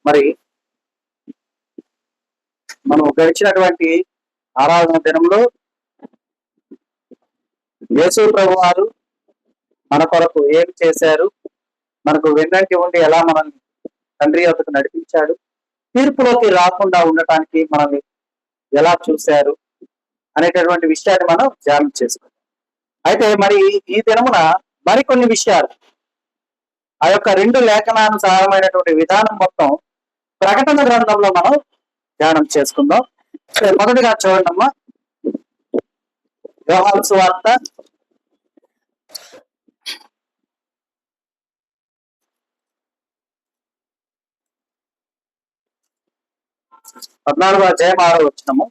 మరి మనం గడిచినటువంటి ఆరాధన దినంలో యేసు ప్రభు వారు మన కొరకు ఏమి చేశారు, మనకు వెన్నంటి ఉండి ఎలా మనల్ని తండ్రి యొద్దకు నడిపించాడు, తీర్పులోకి రాకుండా ఉండటానికి మనల్ని ఎలా చూశారు అనేటటువంటి విషయాన్ని మనం ధ్యానం చేసుకుంటాం. అయితే మరి ఈ దినమున మరికొన్ని విషయాలు ఆ యొక్క 2 లేఖనానుసారమైనటువంటి విధానం మొత్తం ప్రకటన గ్రంథంలో మనం ధ్యానం చేసుకుందాం. మొదటిగా చూడండమ్మా, యోహాను సువార్త 14వ అధ్యాయం 6వ వచనము.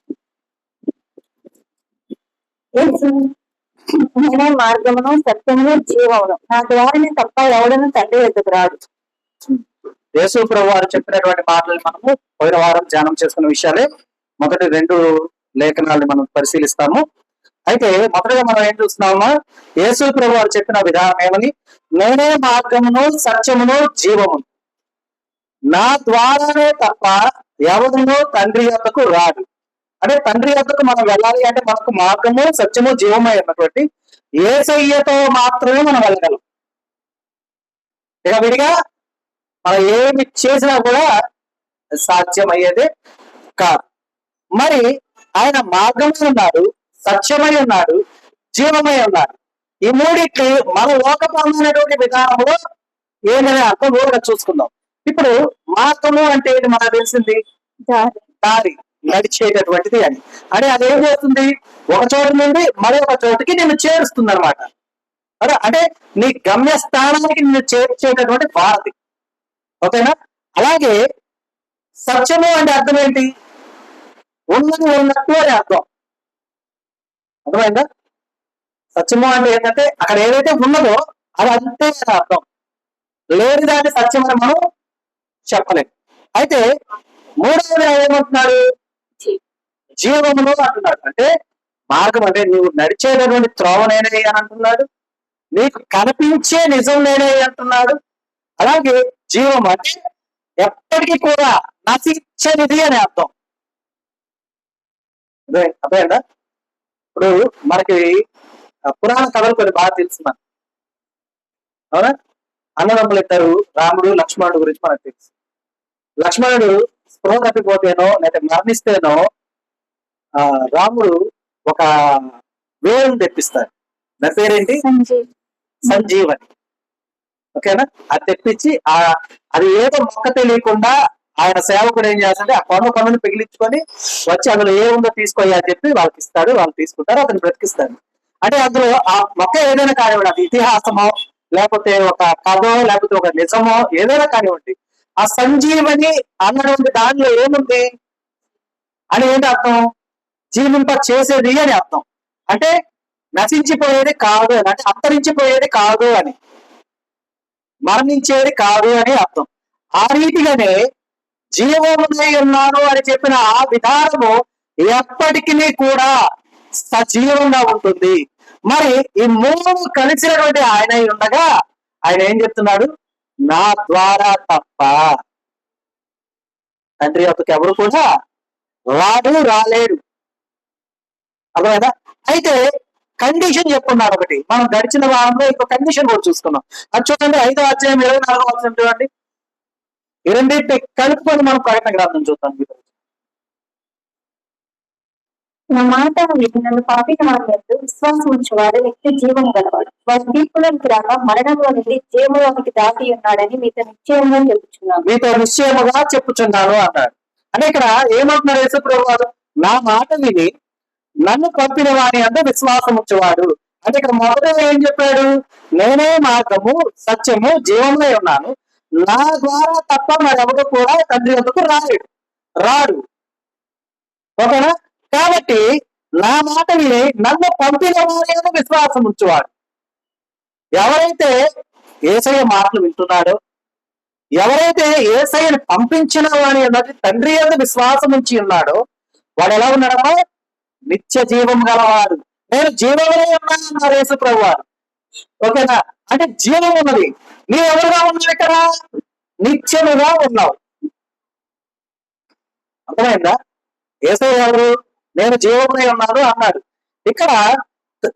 నేనే మార్గమును సత్యమును జీవమును, నా ద్వారానే తప్ప ఎవడను తండ్రి వద్దకు రాడు. యేసు ప్రభు వారు చెప్పినటువంటి మాటలు మనము పోయిన వారం ధ్యానం చేసుకున్న విషయాలే. మొదటి 2 లేఖనాలను మనం పరిశీలిస్తాము. అయితే మొదటగా మనం ఏం చూస్తున్నామా, యేసు ప్రభు వారు చెప్పిన విధానం ఏమని, నేనే మార్గమును సత్యమును జీవమును, నా ద్వారానే తప్ప ఎవరునూ తండ్రి యొద్దకు రాడు. అంటే తండ్రి యొద్దకు మనం వెళ్ళాలి అంటే మనకు మార్గము సత్యము జీవమై ఉన్నటువంటి యేసయ్యతో మాత్రమే మనం వెళ్ళగలం. ఇక విడిగా మనం ఏమి చేసినా కూడా సాధ్యమయ్యేదే కాదు. మరి ఆయన మార్గమై ఉన్నాడు, సత్యమై ఉన్నాడు, జీవమై ఉన్నాడు. ఈ మూడిటి మన లోకపరమైనటువంటి విధానంలో ఏంటనే అర్థం ఊరుగా చూసుకుందాం. ఇప్పుడు మార్గము అంటే ఏంటి మనకు తెలిసింది, దారి, నడిచేటటువంటిది అని. అంటే అదేం చేస్తుంది, ఒక చోటు నుండి మరొక చోటుకి నిన్ను చేరుస్తుంది అనమాట. అంటే నీ గమ్యస్థానానికి నిన్ను చేర్చేటటువంటి వారధి. ఓకేనా? అలాగే సత్యము అంటే అర్థం ఏంటి, ఉన్నది ఉన్నట్టు అని అర్థం. అర్థమైందా? సత్యము అంటే ఏంటంటే అక్కడ ఏదైతే ఉన్నదో అది అంతే అని అర్థం. లేని దాన్ని సత్యం అని మనం చెప్పలేము. అయితే మూడవది ఏమంటున్నాడు, జీవమును అంటున్నాడు. అంటే మార్గం అంటే నువ్వు నడిచేటటువంటి త్రోవ నేనే అని అంటున్నాడు, నీకు కనిపించే నిజం నేనే అంటున్నాడు. అలాగే జీవం అంటే ఎప్పటికీ కూడా నశించనిది అని అర్థం. అదేందా? ఇప్పుడు మనకి పురాణ కథలు కొన్ని బాగా తెలుసు మనకి, అవునా? అన్నదమ్ములు ఇద్దరు, రాముడు లక్ష్మణుడు గురించి మనకు తెలుసు. లక్ష్మణుడు స్పృహ తప్పిపోతేనో లేదా మరణిస్తేనో రాముడు ఒక వేరుని తెప్పిస్తాడు. దాని పేరేంటి, సంజీవని. ఓకేనా? అది తెప్పించి అది ఏదో మొక్క తెలియకుండా ఆయన సేవకుడు ఏం చేస్తాడంటే ఆ పన్నుని పిగిలించుకొని వచ్చి అందులో ఏముందో తీసుకోవాలి అని చెప్పి వాళ్ళకి ఇస్తాడు. వాళ్ళు తీసుకుంటారు, అతను బ్రతికిస్తాడు. అంటే అందులో ఆ మొక్క ఏదైనా కానివ్వండి, అది ఇతిహాసమో లేకపోతే ఒక కథో లేకపోతే ఒక నిజమో ఏదైనా కానివ్వండి, ఆ సంజీవని అన్నటువంటి దానిలో ఏముంది అని ఏంటి అర్థం, జీవింప చేసేది అని అర్థం. అంటే నశించిపోయేది కాదు అని, అంటే అంతరించిపోయేది కాదు అని, మరణించేది కాదు అని అర్థం. ఆ రీతిగానే జీవమునై ఉన్నాను అని చెప్పిన ఆ విధానము ఎప్పటికీ కూడా సజీవంగా ఉంటుంది. మరి ఈ 3 కలిసినటువంటి ఆయన ఉండగా ఆయన ఏం చెప్తున్నాడు, నా ద్వారా తప్ప తండ్రి యొక్కకు ఎవరు కూడా రాలేడు. అర్థమైనా? అయితే కండిషన్ చెప్పుకున్నాడు ఒకటి. మనం గడిచిన వారంలో ఇంకో కండిషన్ కూడా చూసుకున్నాం. అది చూడండి, 5వ అధ్యాయం 24వ వచనం చూడండి. ఈ రెండింటి కలుపుకొని మనం ప్రకటన గ్రంథం చూద్దాం. నా మాట నన్ను పంపిన వారి యందు విశ్వాసం ఉంచేవాడు నిత్య జీవం గలవాడు, వారి తీర్పులోనికి రాక మరణంలో నుండి జీవంలోనికి దాటి ఉన్నాడని మీతో నిశ్చయముగా చెప్పుచున్నాను అన్నాడు. అంటే ఇక్కడ ఏమంటున్నారు యేసుప్రభు వారు, నా మాట విని నన్ను పంపిన వారి యందు విశ్వాసం ఉంచేవాడు. అంటే ఇక్కడ మొదటగా ఏం చెప్పాడు, నేనే మార్గము సత్యము జీవమై ఉన్నాను, నా ద్వారా తప్ప మరెవరు కూడా తండ్రి వద్దకు రాడు. ఓకేనా? కాబట్టి నా మాట విని నన్ను పంపిన వారి యందు విశ్వాసం ఉంచువాడు. ఎవరైతే యేసయ్య మాటలు వింటున్నాడో, ఎవరైతే యేసయ్యను పంపించిన వారి యందు తండ్రి యందు విశ్వాసం ఉంచి ఉన్నాడో వాడు ఎలా ఉన్నాడమ్మా, నిత్య జీవం గలవాడు. నేను జీవమునే ఉన్నాను అన్నారు యేసు ప్రభు వారు. ఓకేనా? అంటే జీవం ఉన్నది. నీవు ఎవరుగా ఉన్నావు, ఇక్కడ నిత్యముగా ఉన్నావు. అర్థమైందా? యేసయ్య ఎవరు? నేను జీవమై ఉన్నాను అన్నాడు. ఇక్కడ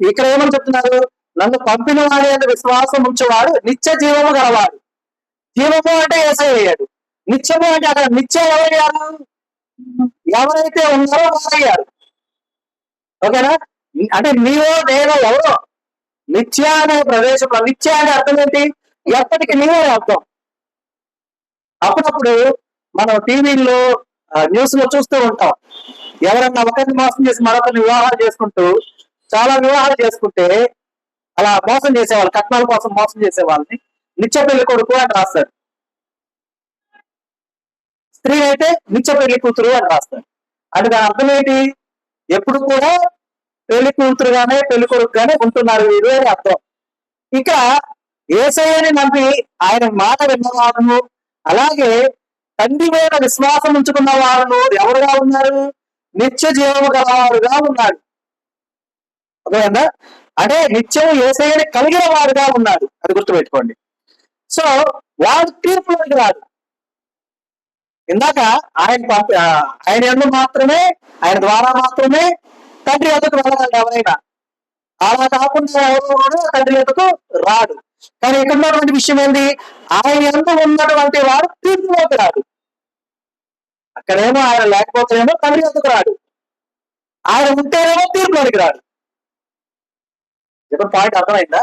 ఇక్కడ ఏమని చెప్తున్నారు? నన్ను పంపిన వాడి అని విశ్వాసం ఉంచేవాడు నిత్య జీవము గలవాడు. జీవము అంటే యేసయ్య అయ్యాడు. నిత్యము అంటే అక్కడ నిత్యం ఎవరయ్యారు? ఎవరైతే ఉన్నారో వారయ్యారు. ఓకేనా? అంటే నీవో నేనో ఎవరో నిత్య అనే ప్రదేశంలో, నిత్య అనే అర్థం ఏంటి? ఎప్పటికి నీవే అర్థం. అప్పుడప్పుడు మనం టీవీల్లో న్యూస్ లో చూస్తూ ఉంటాం, ఎవరన్నా ఒకరిని మోసం చేసి మరొకరిని వివాహాలు చేసుకుంటూ, చాలా వివాహాలు చేసుకుంటే అలా మోసం చేసేవాళ్ళు, కట్నాల కోసం మోసం చేసే వాళ్ళని నిత్య పెళ్లి కొడుకు అని రాస్తారు. స్త్రీ అయితే నిత్య పెళ్లి కూతురు అని రాస్తారు. అంటే దాని అర్థం ఏంటి? ఎప్పుడు కూడా పెళ్లి కూతురుగానే పెళ్లి కొడుకుగానే ఉంటున్నారు వీరు అని అర్థం. ఇక యేసయ్యని నమ్మి ఆయన మాట విన్నవారును, అలాగే తండ్రి మీద విశ్వాసం ఉంచుకున్న వారును ఎవరుగా ఉన్నారు? నిత్య జీవము గలవారుగా ఉన్నాడు. అర్థమైందా? అంటే నిత్యం యేసయ్యని కలిగిన వారుగా ఉన్నాడు. అది గుర్తుపెట్టుకోండి. సో వాడు తీర్పులోకి రాడు. ఇందాక ఆయన యందు మాత్రమే, ఆయన ద్వారా మాత్రమే తండ్రి వద్దకు వెళ్ళగలడు ఎవరైనా. అలా కాకుండా ఎవరు కూడా తండ్రి వద్దకు రాడు. కానీ ఇక్కడ ఉన్నటువంటి విషయం ఏంటి? ఆయన యందు ఉన్నటువంటి వాడు తీర్పులోకి రాడు. అక్కడేమో ఆయన లేకపోతేనేమో తండ్రి వద్దకు రాడు, ఆయన ఉంటేనేమో తీర్పులోకి రాడు. ఇప్పుడు పాయింట్ అర్థమైందా?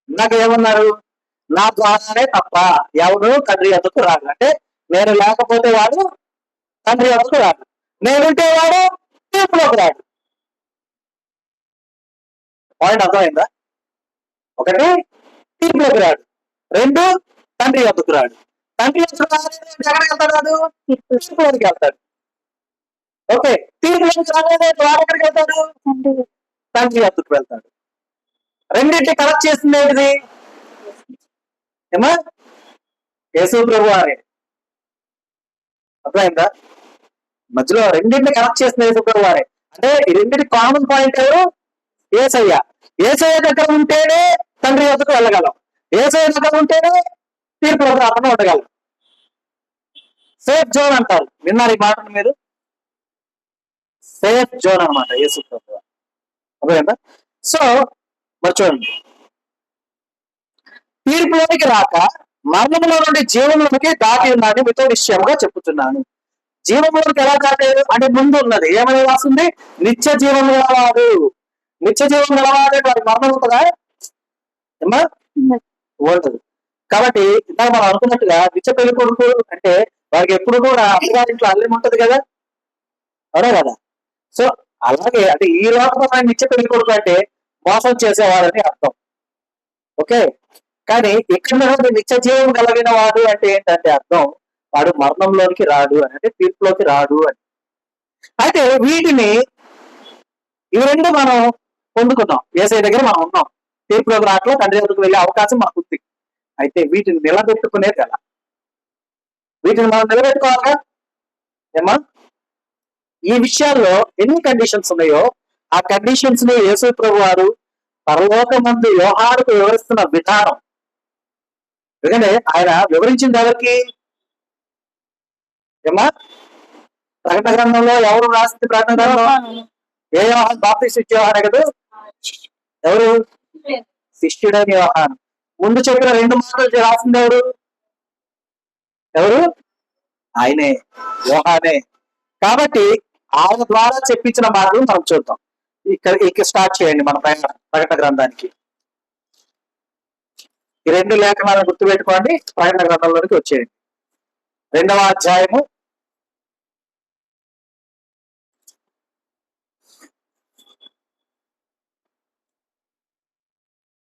ఇందాక ఏమన్నారు? నా ద్వారానే తప్ప ఎవరు తండ్రి వద్దకు రాడు. అంటే నేను లేకపోతే వాడు తండ్రి వద్దకు రాడు, నేనుంటే వాడు తీర్పులోకి రాడు. పాయింట్ అర్థమైందా? ఒకటి తీర్పులోకి రాడు, రెండు తండ్రి వద్దకు రాడు. తండ్రి వద్దకు ఎక్కడికి వెళ్తాడు? తీర్పులోకి వెళ్తాడు. ఓకే, తీర్పులోకి రాగానే వాడు ఎక్కడికి వెళ్తాడు? తండ్రి వద్దకు వెళ్తాడు. రెండింటి కనెక్ట్ చేస్తుంది ఏంటిది? ఏమా? యేసు ప్రభు వారే. అర్థమైందా? మధ్యలో రెండింటిని కనెక్ట్ చేసిన యేసు ప్రభు వారే. అంటే ఈ రెండింటి కామన్ పాయింట్ ఎవరు? యేసయ్య. యేసయ్య దగ్గర ఉంటేనే తండ్రి వద్దకు వెళ్ళగలం, యేసయ్య దగ్గర ఉంటేనే తీర్పులోకి రాకుండా ఉండగలం. సేఫ్ జోన్ అంటారు, విన్నారు ఈ మాటను మీరు? సేఫ్ జోన్ అనమాట యేసు ప్రభు. అర్థమైందా? సో మరి చూడండి, తీర్పులోనికి రాక మరణంలో నుండి జీవంలోనికి దాటి ఉన్నాడని మీతో నిశ్చయముగా చెప్పుతున్నాను. జీవంలోనికి ఎలా దాటాడు అంటే ముందు ఉన్నది ఏమని రాస్తుంది? నిత్య జీవం గలవాడు. నిత్య జీవం గలవాడే వాడి మరణం ఉంటుందా? ఏమా ఉండదు. కాబట్టి ఇందాక మనం అనుకున్నట్టుగా నిత్య పెళ్లి కొడుకు అంటే వాడికి ఎప్పుడు కూడా అమ్మగారింట్లో అల్లం ఉంటది కదా, అవునా కదా? సో అలాగే అంటే ఈ లోకంలో నిత్య పెళ్లి కొడుకు అంటే మోసం చేసేవాడని అర్థం. ఓకే, కానీ ఇక్కడ నిత్య జీవం కలిగిన వాడు అంటే ఏంటంటే అర్థం వాడు మరణంలోనికి రాడు అని, అంటే తీర్పులోకి రాడు అని. అయితే వీటిని ఇవి రెండు మనం పొందుకున్నాం, యేసయ్య దగ్గర మనం ఉన్నాం. తీర్పులోకి రాట్లో తండ్రి దగ్గరకు వెళ్ళే అవకాశం మనకు ఉంది. అయితే వీటిని నిలబెట్టుకునేది ఎలా? వీటిని మనం నిలబెట్టుకోవాలా? ఏమా? ఈ విషయాల్లో ఎన్ని కండిషన్స్ ఉన్నాయో ఆ కండిషన్స్ ని యేసు ప్రభు వారు పరలోకమందు యోహానుకు వివరిస్తున్న విధానం. ఎందుకంటే ఆయన వివరించింది ఎవరికి? ఏమా? ప్రకటన గ్రంథంలో ఎవరు రాసింది? ప్రకటన గ్రంథంలో ఏ యోహాను? బాప్తిస్మ ఇచ్చే యోహానే కదా. ఎవరు? శిష్యుడని యోహాను. ముందు చెప్పిన రెండు మాటలు రాసింది ఎవరు? ఎవరు? ఆయనే, యోహానే. కాబట్టి ఆయన ద్వారా చెప్పించిన మాటలు మనం చూద్దాం. ఇక్కడ స్టార్ట్ చేయండి మన ప్రకటన గ్రంథానికి. ఈ రెండు లేఖనాలను గుర్తుపెట్టుకోండి, ప్రకటన గ్రంథంలోనికి వచ్చేయండి. 2వ అధ్యాయము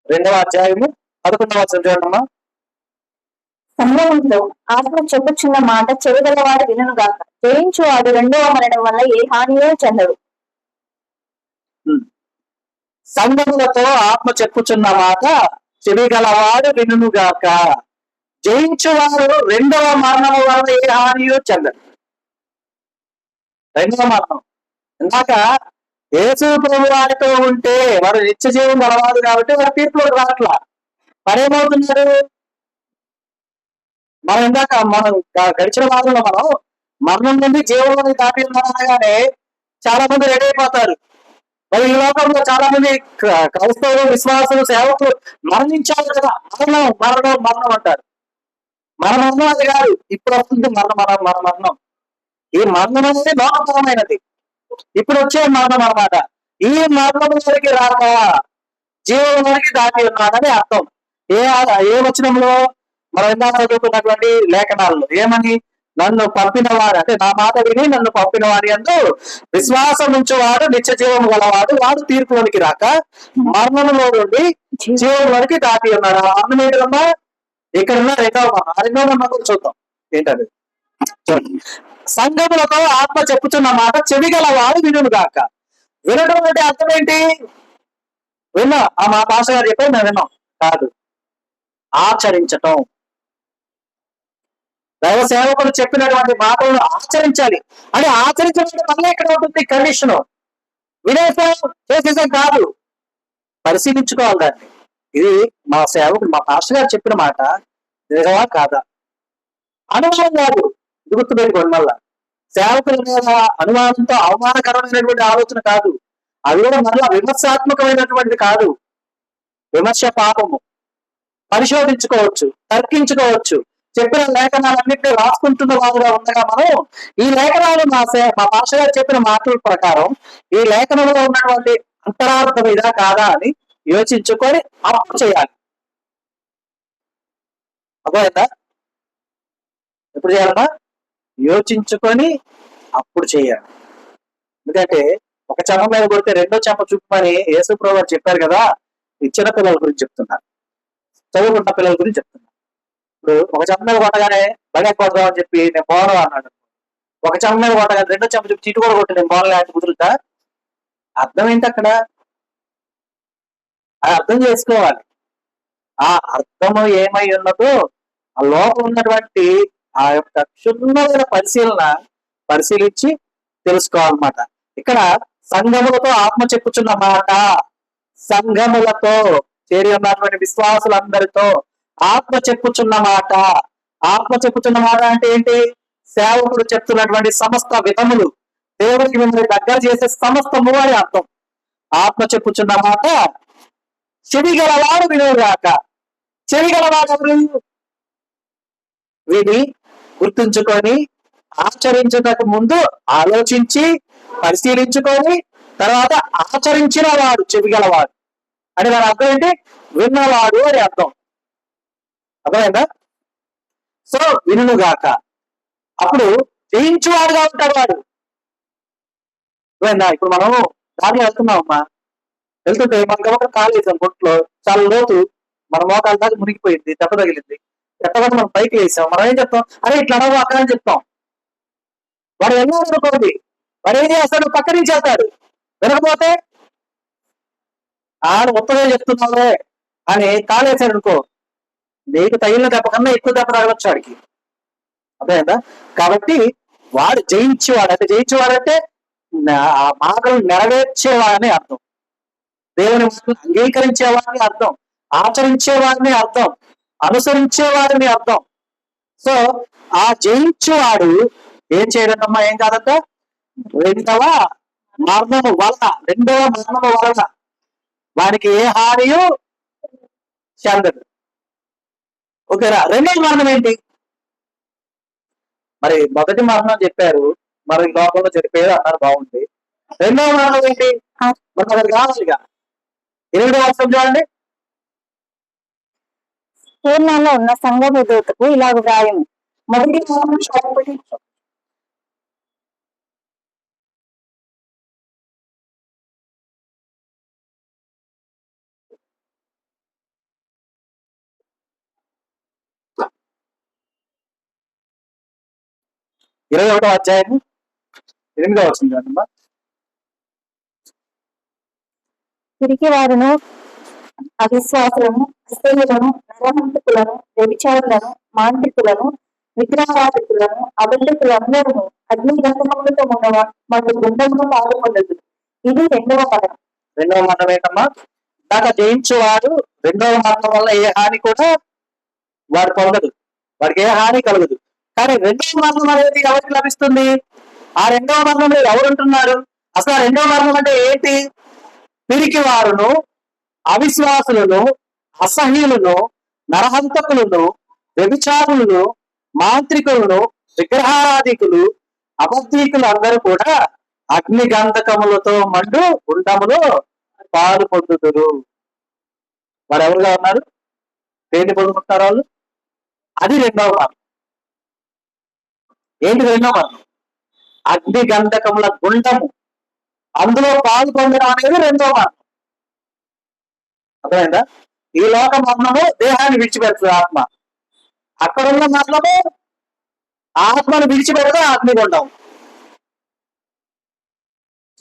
11వ వచనం చూడమ్మా. సమయంలో ఆత్మ చెప్పుచున్న మాట చెవిగలవాడు వినుగాక. జయించువాడు రెండవ మరణం వల్ల ఏ హానియో చెందడు. సంగములతో ఆత్మ చెప్పుచున్న మాట చెవిగలవాడు వినుగాక. జయించువాడు రెండవ మరణం వల్ల ఏ హానియో చెందడు. రెండవ మరణం ఇందాక యేసు ప్రభు వారితో ఉంటే వాడు నిత్య జీవం గలవాడు కాబట్టి వాడు తీర్పులోకి రావట్లా. మరేమవుతున్నారు? మనం ఇందాక మనం గడిచిన వారంలో మరణం నుండి జీవంలోని దాటి ఉన్నాడు అనగానే చాలా మంది రెడీ అయిపోతారు. మరి ఈ లోకంలో చాలా మంది క్రైస్తవులు, విశ్వాసులు, సేవకులు మరణించారు కదా, మరణం మరణం మరణం అంటారు. మన మరణం అది కాదు, ఇప్పుడు వస్తుంది మన మరణం. ఈ మరణం అనేది లోకపరమైనది, ఇప్పుడు వచ్చే మరణం అన్నమాట. ఈ మరణంలోకి రాక జీవంలోకి దాటి ఉన్నాడని అర్థం. ఏ వచనంలో మనం ఇందాక చదువుకున్నటువంటి లేఖనాల్లో ఏమని, నన్ను పంపిన వాడు, అంటే నా మాట విని నన్ను పంపిన వాడి యందు విశ్వాసం ఉంచేవాడు నిత్య జీవము గలవాడు, వాడు తీర్పులోనికి రాక మరణంలో నుండి జీవంలోనికి దాటి ఉన్నాడు. అన్నం ఏంటమ్మా? ఇక్కడ ఉన్న రెండవ మరణం కూడా చూద్దాం ఏంటది. సంఘములతో ఆత్మ చెప్పుతున్న మాట చెవి గలవాడు వినుడు గాక. వినడం అంటే అర్థం ఏంటి? విన్నా మా భాష గారు చెప్పారు, మేము విన్నాం కాదు, ఆచరించటం. దైవ సేవకులు చెప్పినటువంటి మాటలను ఆచరించాలి. అని ఆచరించడం మళ్ళీ ఎక్కడ ఉంటుంది కండిషన్. వినేసాం చేసేసాం కాదు, పరిశీలించుకోవాలి దాన్ని. ఇది మా సేవకుడు, మా పాస్టర్ గారు చెప్పిన మాట నిజమా కాదా? అనుమానం కాదు, గుర్తుపెట్టుకోండి. మళ్ళా సేవకుల మీద అనుమానంతో అవమానకరమైనటువంటి ఆలోచన కాదు, అది కూడా మళ్ళా విమర్శాత్మకమైనటువంటిది కాదు. విమర్శ పాపము. పరిశోధించుకోవచ్చు, తర్కించుకోవచ్చు. చెప్పిన లేఖనాలన్నింటినీ రాసుకుంటున్న వారుగా ఉండగా మనం ఈ లేఖనాలు మా భాష గారు చెప్పిన మాటల ప్రకారం ఈ లేఖనంలో ఉన్నటువంటి అంతరార్థం ఇదా కాదా అని యోచించుకొని అప్పుడు చేయాలి. అర్థమైందా? ఎప్పుడు చేయాలమ్మా? యోచించుకొని అప్పుడు చేయాలి. ఎందుకంటే ఒక చెంప మీద కొడితే రెండో చెంప చూపమని యేసు ప్రభువు గారు చెప్పారు కదా. ఈ చిన్న పిల్లల గురించి చెప్తున్నారు, చదువుకున్న పిల్లల గురించి చెప్తున్నారు. ఇప్పుడు ఒక చెంప మీద కొట్టగానే బడి కొడదాం అని చెప్పి నేను పోను అన్నాడు. ఒక చెంప మీద కొట్టగానే రెండో చెంప చూపి చీటు కూడా కొట్టి నేను పోను అంటే కుదురుతా? అర్థం ఏంటి అక్కడ? అది అర్థం చేసుకోవాలి. ఆ అర్థము ఏమై ఉన్నదో ఆ లోపల ఉన్నటువంటి ఆ యొక్క క్షుణ్ణమైన పరిశీలించి తెలుసుకోవాలన్నమాట. ఇక్కడ సంఘములతో ఆత్మ చెప్పుచున్న మాట, సంఘములతో చేరి ఉన్నటువంటి విశ్వాసులందరితో ఆత్మ చెప్పుచున్న మాట. ఆత్మ చెప్పుచున్న మాట అంటే ఏంటి? సేవకుడు చెప్తున్నటువంటి సమస్త విధములు, దేవుడికి మిమ్మల్ని దగ్గర చేసే సమస్తము అని అర్థం. ఆత్మ చెప్పుచున్న మాట చెవి గలవాడు వినుగాక. చెవి గలవాడు ఎవరు? విని గుర్తుంచుకొని ఆచరించటకు ముందు ఆలోచించి పరిశీలించుకొని తర్వాత ఆచరించిన వాడు చెవి గలవాడు. అంటే దాని అర్థం ఏంటి? విన్నవాడు అని అర్థం. అర్థమైందా? సో వినుగాక, అప్పుడు జయించువాడుగా ఉంటాడు వాడు. అర్థమైందా? ఇప్పుడు మనం దారిలో వెళ్తున్నామమ్మా, వెళ్తుంటే మన గమక కాలు వేసాం కొట్లో, చాలా లోతు, మన మోకాల దాకా మునిగిపోయింది, దెబ్బ తగిలింది. ఎట్టగా మనం పైకి వేసాం, మనం ఏం చెప్తాం? అరే ఇట్లా అడవు అక్కడ అని చెప్తాం. వాడు ఎన్నో అనుకోండి, వాడు ఏం చేస్తాడు? పక్క నుంచి వెళ్తాడు. వినకపోతే ఆడు మొత్తమే చెప్తున్నావే అని కాలేసాడు అనుకో, నీకు తగిలిన దెబ్బ కన్నా ఎక్కువ దెబ్బ తగలొచ్చు వాడికి. అర్థమైందా? కాబట్టి వాడు జయించేవాడు. అంటే జయించేవాడంటే ఆ మాటలు నెరవేర్చేవాడని అర్థం, దేవుని మాటలు అంగీకరించేవాడిని అర్థం, ఆచరించేవాడిని అర్థం, అనుసరించేవాడిని అర్థం. సో ఆ జయించేవాడు ఏం చేయడమ్మా? ఏం కాదంట? రెండవ మరణము వలన వానికి ఏ హానియు చెందదు. ఓకేనా? రెండవ మరణం ఏంటి? మరి మొదటి మరణం చెప్పారు, మరి లోకంలో చెప్పేది అన్నారు, బాగుంది. రెండవ మరణం ఏంటి? మరి అది కావాలిగా. 8వ వచనం చూడండి. పూర్ణంలో ఉన్న సంఘము దూతకు ఇలాగ వ్రాయము. మొదటి మరణం 21వ అధ్యాయము 8వ వచనం చూడండి. తిరిగి వారును అవిశ్వాసులను, అస్థిరులను, నరహంతకులను, వ్యభిచారులను, మాంత్రికులను, విగ్రహారాధికులను, అబద్ధకులందరూ అగ్ని గంధములతో ఉన్న మళ్ళీ గుండంలో పాల్గొనదు. ఇది రెండవ మరణం. రెండవ మరణం ఏంటమ్మా? దాకా జయించేవాడు రెండవ మరణం వల్ల ఏ హాని కూడా వాడు పొందదు, వాడికి ఏ హాని కలగదు. కానీ రెండవ మరణం అనేది ఎవరికి లభిస్తుంది? ఆ రెండవ మరణంలో ఎవరు ఉంటున్నారు? అసలు ఆ రెండవ మరణం అంటే ఏంటి? పిరికి వారును, అవిశ్వాసులను, అసహ్యులను, నరహంతకులను, వ్యభిచారులను, మాంత్రికులను, విగ్రహారాధికులు, అబద్ధీకులు అందరూ కూడా అగ్ని గంధకములతో మండు గుండములో పాలు పొందుతురు. వారు ఎవరుగా ఉన్నారు? దేన్ని పొందుకుంటారు వాళ్ళు? అది రెండవ మరణం. ఏంటి రెండవ మరణం? అగ్ని గంధకముల గుండము, అందులో పాలు పొందడం అనేది రెండవ మరణం. అర్థమైందా? ఈ లోక మరణము దేహాన్ని విడిచిపెడుతుంది ఆత్మ. అక్కడున్న మరణము ఆత్మను విడిచిపెడితే అగ్నిగుండం.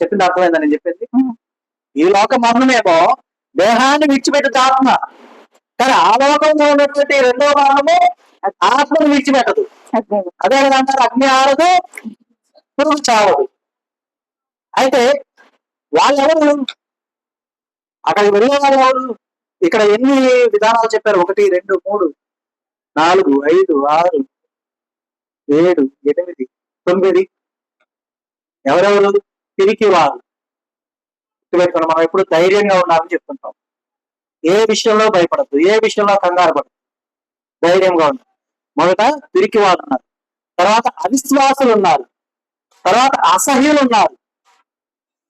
చెప్పింది అర్థమైందా నేను చెప్పింది? ఈ లోక మరణమేమో దేహాన్ని విడిచిపెట్టదు ఆత్మ, కానీ ఆ లోకంలో ఉన్నటువంటి రెండవ మరణము ఆత్మను విడిచిపెట్టదు. అదే కదా అంటారు, అగ్ని ఆరదు, పురుగు చావదు. అయితే వాళ్ళెవరు? అక్కడికి వెళ్ళే వాళ్ళు ఎవరు? ఇక్కడ ఎన్ని విధానాలు చెప్పారు? 1, 2, 3, 4, 5, 6, 7, 8, 9. ఎవరెవరు? తిరిగి వారు. మనం ఎప్పుడు ధైర్యంగా ఉండాలని చెప్తుంటాం. ఏ విషయంలో భయపడద్దు, ఏ విషయంలో కంగారు పడదు, ధైర్యంగా ఉండాలి. మొదట తిరిగి వారు ఉన్నారు, తర్వాత అవిశ్వాసులు ఉన్నారు, తర్వాత అసహ్యులు ఉన్నారు.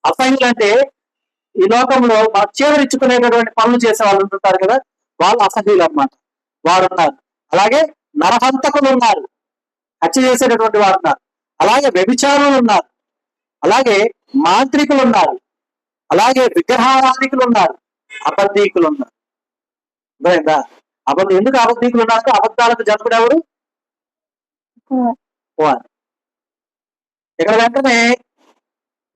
అసహ్యులు అంటే ఈ లోకంలో చేదరించుకునేటటువంటి పనులు చేసే వాళ్ళు ఉంటుంటారు కదా, వాళ్ళు అసహ్యులు అన్నమాట. వారు ఉన్నారు. అలాగే నరహంతకులు ఉన్నారు, హత్య చేసేటటువంటి వారు ఉన్నారు. అలాగే వ్యభిచారులు ఉన్నారు, అలాగే మాంత్రికులు ఉన్నారు, అలాగే విగ్రహారాధికులు ఉన్నారు, అబద్ధీకులు ఉన్నారు. అర్థమైందా? ఎందుకు అబద్ధీకులు ఉన్నారు? అబద్ధాలకు జరుపుడు ఎవరు? ఇక్కడ వెంటనే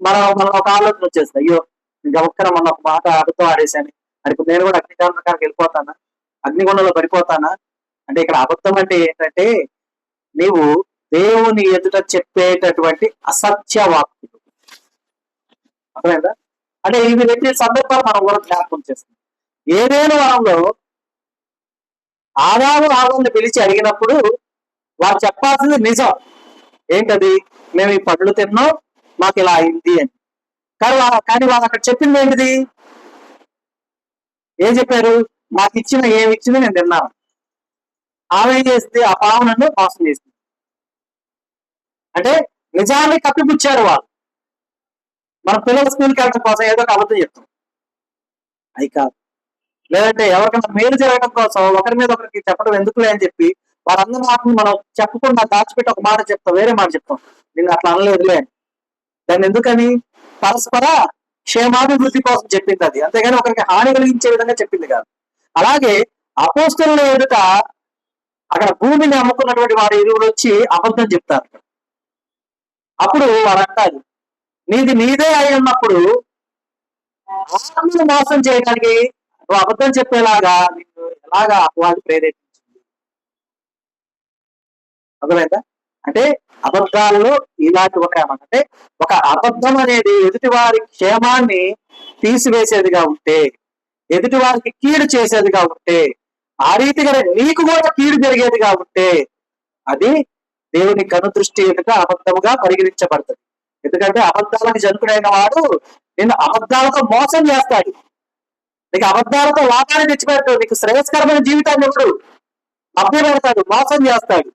మనం ఒక ఆలోచన వచ్చేస్తాయి. అయ్యో ఇంకా ఒక్కన మొన్న ఒక మాట అబద్ధం ఆడేశాను, మరి ఇప్పుడు నేను కూడా అగ్నికాండకానికి వెళ్ళిపోతానా, అగ్నిగుండంలో పడిపోతానా? అంటే ఇక్కడ అబద్ధం అంటే ఏంటంటే నీవు దేవుని ఎదుట చెప్పేటటువంటి అసత్య వాక్కులు. అర్థమైందా? అంటే ఇవి రెండు సందర్భాలు మనం కూడా జ్ఞాపకం చేస్తాం. ఏదైనా వరంలో ఆదాము పిలిచి అడిగినప్పుడు వారు చెప్పాల్సింది నిజం. ఏంటది? మేము ఈ పండ్లు తిన్నాం, మాకు ఇలా అయింది అని. కానీ వాళ్ళు అక్కడ చెప్పింది ఏంటిది? ఏం చెప్పారు? నాకు ఏమి ఇచ్చింది నేను తిన్నాను. ఆమె ఏం చేసింది? ఆ పాము నన్ను మోసం చేసింది. అంటే నిజాన్ని కప్పిపుచ్చారు వాళ్ళు. మన పిల్లల స్కూల్కి వెళ్ళడం కోసం ఏదో ఒక అబద్ధం చెప్తాం, అది కాదు. లేదంటే ఎవరికైనా మేలు జరగడం కోసం ఒకరి మీద ఒకరికి చెప్పడం ఎందుకులే అని చెప్పి వారందరి మాటను మనం చెప్పకుండా దాచిపెట్టి ఒక మాట చెప్తాం, వేరే మాట చెప్తాం, నేను అట్లా అనలేదులే అని. దాన్ని ఎందుకని? పరస్పర క్షేమాభివృద్ధి కోసం చెప్పింది అది, అంతేగాని ఒకరికి హాని కలిగించే విధంగా చెప్పింది కాదు. అలాగే అపోస్తలుల ఎదుట అక్కడ భూమిని అమ్ముకున్నటువంటి వారి ఇరువురు వచ్చి అబద్ధం చెప్తారు. అప్పుడు వారు అంటారు, నీదే అయి ఉన్నప్పుడు ఆత్మను మోసం చేయడానికి నువ్వు అబద్ధం చెప్పేలాగా నిన్ను ఎలాగా అపవాది ప్రేరేపించింది. అర్థమైందా? అంటే అబద్ధాల్లో ఇలాంటి అంటే ఒక అబద్ధం అనేది ఎదుటి వారి క్షేమాన్ని తీసివేసేదిగా ఉంటే, ఎదుటి వారికి కీడు చేసేదిగా ఉంటే, ఆ రీతిగా నీకు కూడా కీడు జరిగేదిగా ఉంటే అది దేవుని కనుదృష్టి ఎదుట అబద్ధముగా పరిగణించబడుతుంది. ఎందుకంటే అబద్ధాలకు జనుకుడైన వాడు నిన్ను అబద్ధాలతో మోసం చేస్తాడు. నీకు అబద్ధాలతో లాభాన్ని తెచ్చిపెడతాడు, నీకు శ్రేయస్కరమైన జీవితాన్ని ఎప్పుడు అభ్యపెడతాడు, మోసం చేస్తాడు.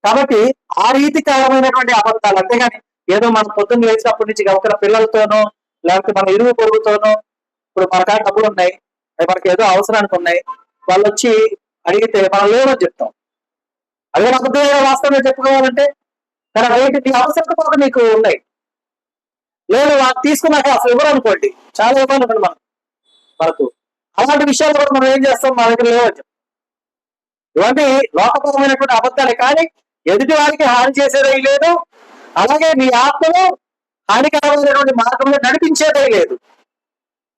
కాబట్టి ఆ రీతికరమైనటువంటి అబద్ధాలు, అంతేగాని ఏదో మనం పొద్దున్న లేచినప్పటి నుంచి ఒకరి పిల్లలతోనో లేకపోతే మన ఇరుగు పొరుగుతోనో, ఇప్పుడు మన కాడ డబ్బులు ఉన్నాయి, అవి మనకి ఏదో అవసరానికి ఉన్నాయి, వాళ్ళు వచ్చి అడిగితే మనం లేవని చెప్తాం. అదే అబద్ధమైన వాస్తవంగా చెప్పుకోవాలంటే కానీ అదేంటి, నీ అవసరం కూడా నీకు ఉన్నాయి, లేదు వాళ్ళు తీసుకున్నాక అసలు ఇవ్వరు అనుకోండి, చాలా ఇవ్వాలి మనకు. అలాంటి విషయాలు కూడా మనం ఏం చేస్తాం, మా దగ్గర లేవని చెప్తాం. ఇవన్నీ లోకపరమైనటువంటి అబద్ధాలే, కానీ ఎదుటి వారికి హాని చేసేదే లేదు, అలాగే నీ ఆత్మను హానికరమైనటువంటి మార్గంలో నడిపించేదే లేదు.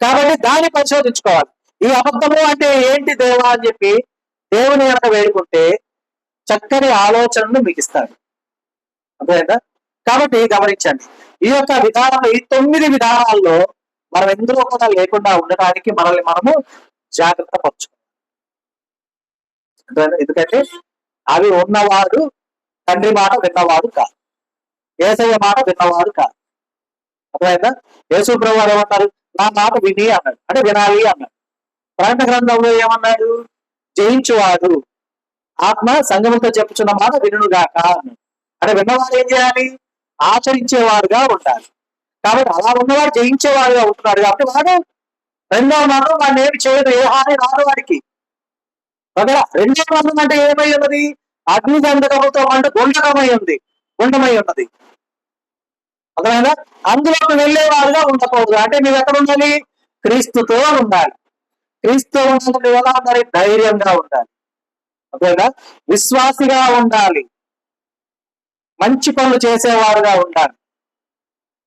కాబట్టి దాన్ని పరిశోధించుకోవాలి. ఈ అబద్ధము అంటే ఏంటి దేవా అని చెప్పి దేవుని కనుక వేడుకుంటే చక్కని ఆలోచనలు మీకు ఇస్తాడు. అర్థమైందా? కాబట్టి గమనించండి, ఈ యొక్క విధానంలో ఈ 9 విధానాల్లో మనం ఎందులో కూడా లేకుండా ఉండటానికి మనల్ని మనము జాగ్రత్త పరచుకోవాలి. ఎందుకంటే అవి ఉన్నవాడు తండ్రి మాట విన్నవాడు కాదు, యేసయ్య మాట విన్నవాడు కాదు. అర్థమైందా? యేసు ప్రభు వారు ఏమన్నారు? నా మాట విని అన్నాడు, అంటే వినాలి అన్నాడు. ప్రకటన గ్రంథంలో ఏమన్నాడు? జయించువాడు ఆత్మ సంఘముతో చెప్పుచున్న మాట వినుగాక అన్నాడు. అంటే విన్నవాడు ఏం చేయాలి? ఆచరించేవాడుగా ఉండాలి. కాబట్టి అలా ఉన్నవాడు జయించేవాడుగా ఉంటున్నాడు. కాబట్టి వాడు రెండవ మరణం వాడిని ఏమి చేయదు, ఏ హాని రాదు వాడికి. రెండవ మరణం అంటే ఏమై ఉన్నది? అగ్ని గంధకముతో మంట గుండకమై ఉంది, గుండమై ఉన్నది. అర్థమైందా? అందులోకి వెళ్ళేవాడుగా ఉండకూడదు. అంటే నువ్వు ఎక్కడ ఉండాలి? క్రీస్తుతో ఉండాలి. క్రీస్తుతో ఉండాలి. ఎలా ఉండాలి? ధైర్యంగా ఉండాలి. అర్థమైందా? విశ్వాసిగా ఉండాలి, మంచి పనులు చేసేవాడుగా ఉండాలి.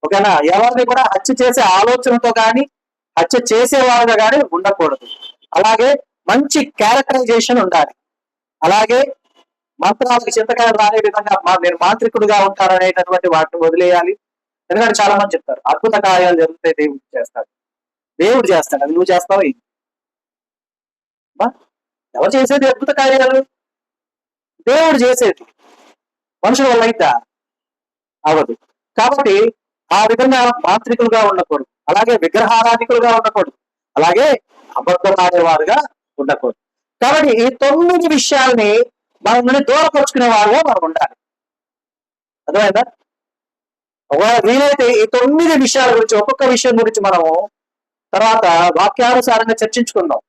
ఓకేనా? ఎవరిని కూడా హత్య చేసే ఆలోచనతో కానీ హత్య చేసేవాడుగా కానీ ఉండకూడదు. అలాగే మంచి క్యారెక్టరైజేషన్ ఉండాలి. అలాగే మంత్రాలకు చింతకాయలు రాని విధంగా నేను మాంత్రికుడుగా ఉంటారనేటటువంటి వాటిని వదిలేయాలి. ఎందుకంటే చాలా మంది చెప్తారు అద్భుత కార్యాలు జరుగుతాయి, దేవుడు చేస్తాడు. దేవుడు చేస్తాడు, అది నువ్వు చేస్తావా? ఎవరు చేసేది అద్భుత కార్యాలు? దేవుడు చేసేది. మనుషుల వల్ల అయితే అవదు. కాబట్టి ఆ విధంగా మాంత్రికులుగా ఉండకూడదు, అలాగే విగ్రహారాధికులుగా ఉండకూడదు, అలాగే అబద్ధం ఆడేవారుగా ఉండకూడదు. కాబట్టి ఈ 9 విషయాల్ని మన నుండి దూరపరుచుకునే వారుగా మనం ఉండాలి. అర్థమైందా? వీలైతే ఈ 9 విషయాల గురించి, ఒక్కొక్క విషయం గురించి మనము తర్వాత వాక్యానుసారంగా చర్చించుకుందాం.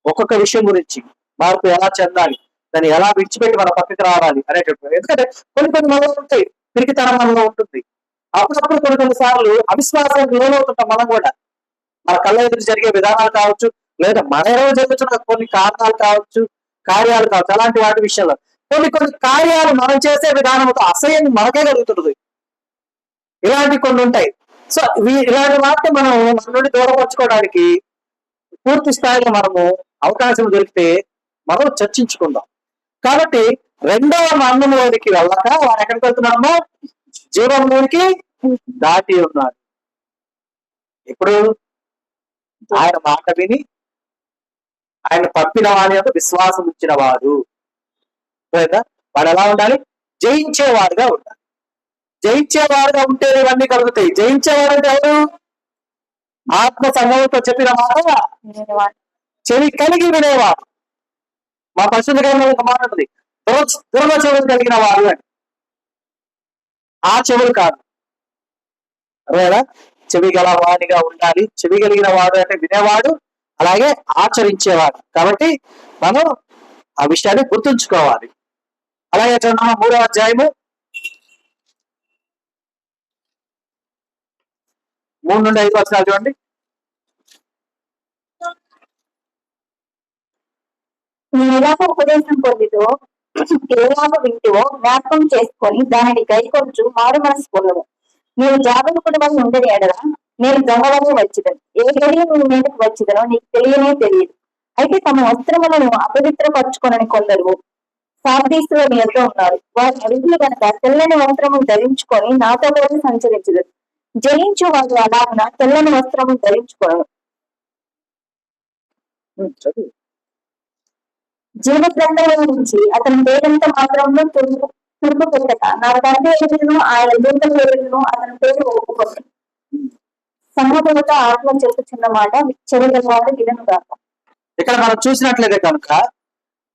ఒక్కొక్క విషయం గురించి మార్పు ఎలా చెందాలి, దాన్ని ఎలా విడిచిపెట్టి మన పక్కకి రావాలి అనేటటువంటి. ఎందుకంటే కొన్ని మనలో ఉంటాయి, పిరికితనం మనలో ఉంటుంది. అప్పుడప్పుడు కొన్ని సార్లు అవిశ్వాసానికి లోనవుతుంటాం మనం కూడా. మన కళ్ళ ఎదురు జరిగే విధానాలు కావచ్చు, లేదా మన ఎదురు జరుగుతున్న కొన్ని కారణాలు కావచ్చు, కార్యాలు కావచ్చు. అలాంటి వాటి విషయంలో కొన్ని కార్యాలు మనం చేసే విధానంతో అసహ్యం మనకే కలుగుతుంది. ఇలాంటి కొన్ని ఉంటాయి. సో ఇలాంటి వాటిని మనం మన నుండి దూరపరచుకోవడానికి పూర్తి స్థాయిలో మనము అవకాశం దొరికితే మనం చర్చించుకుందాం. కాబట్టి రెండవ మరణంలోనికి వెళ్ళక వాడు ఎక్కడికి వెళ్తున్నామో జీవంలోనికి దాటి ఉన్నాడు. ఇప్పుడు ఆయన మాట విని ఆయన పంపిన వాడి యొక్క విశ్వాసం ఇచ్చిన వాడు. వాడు ఎలా ఉండాలి? జయించేవాడుగా ఉండాలి. జయించేవాడుగా ఉంటే ఇవన్నీ కలుగుతాయి. జయించేవాడు అంటే ఎవరు? ఆత్మ సంఘంతో చెప్పిన మాట చెవి కలిగి వినేవాడు. మా పరిశుద్ధ గ్రంథంలో ఒక మాట ఉంటుంది, దుర్మ చెవులు కలిగిన వాడు అని. ఆ చెవులు కాదు, అదేనా? చెవి గల వాడిగా ఉండాలి. చెవి కలిగిన వాడు అంటే వినేవాడు, అలాగే ఆచరించేవాడు. కాబట్టి మనం ఆ విషయాన్ని గుర్తుంచుకోవాలి. అలాగే చూడండి 3వ అధ్యాయము 3 నుండి 5 వచనాలు చూడండి. ఎలాగ ఉపదేశం పొందితో ఎలాగ వింటివో జ్ఞాపకం చేసుకొని దానిని గైకొంచు మారు మనసు పొందవు. నీవు జాగరూకుడి వల్ల ఉండని ఎడలా నేను దొంగవని వచ్చిదను. ఏ గడియ నువ్వు మీదకి వచ్చిదనో నీకు తెలియనే తెలియదు. అయితే తమ వస్త్రములను అపవిత్రపరచుకొనని కొందరు సార్దీసులో నీ ఎదుట ఉన్నారు. వారి అడుగులు కనుక తెల్లని వస్త్రము ధరించుకొని నాతో కూడా సంచరించదు. జయించు వారు అలాగున తెల్లని వస్త్రము ధరించుకోను. జీవ గ్రంథంలో నుంచి అతని పేరంత మాత్రంలో తురుపు పెట్టక నా తండ్రి ఎదురును ఆయన దూతల ఎదురును అతని పేరు ఒప్పుకోండి. సమూహంతో ఆత్మ చెప్పుచున్న మాట చెరగలవాడు వినను కాక. ఇక్కడ మనం చూసినట్లయితే కనుక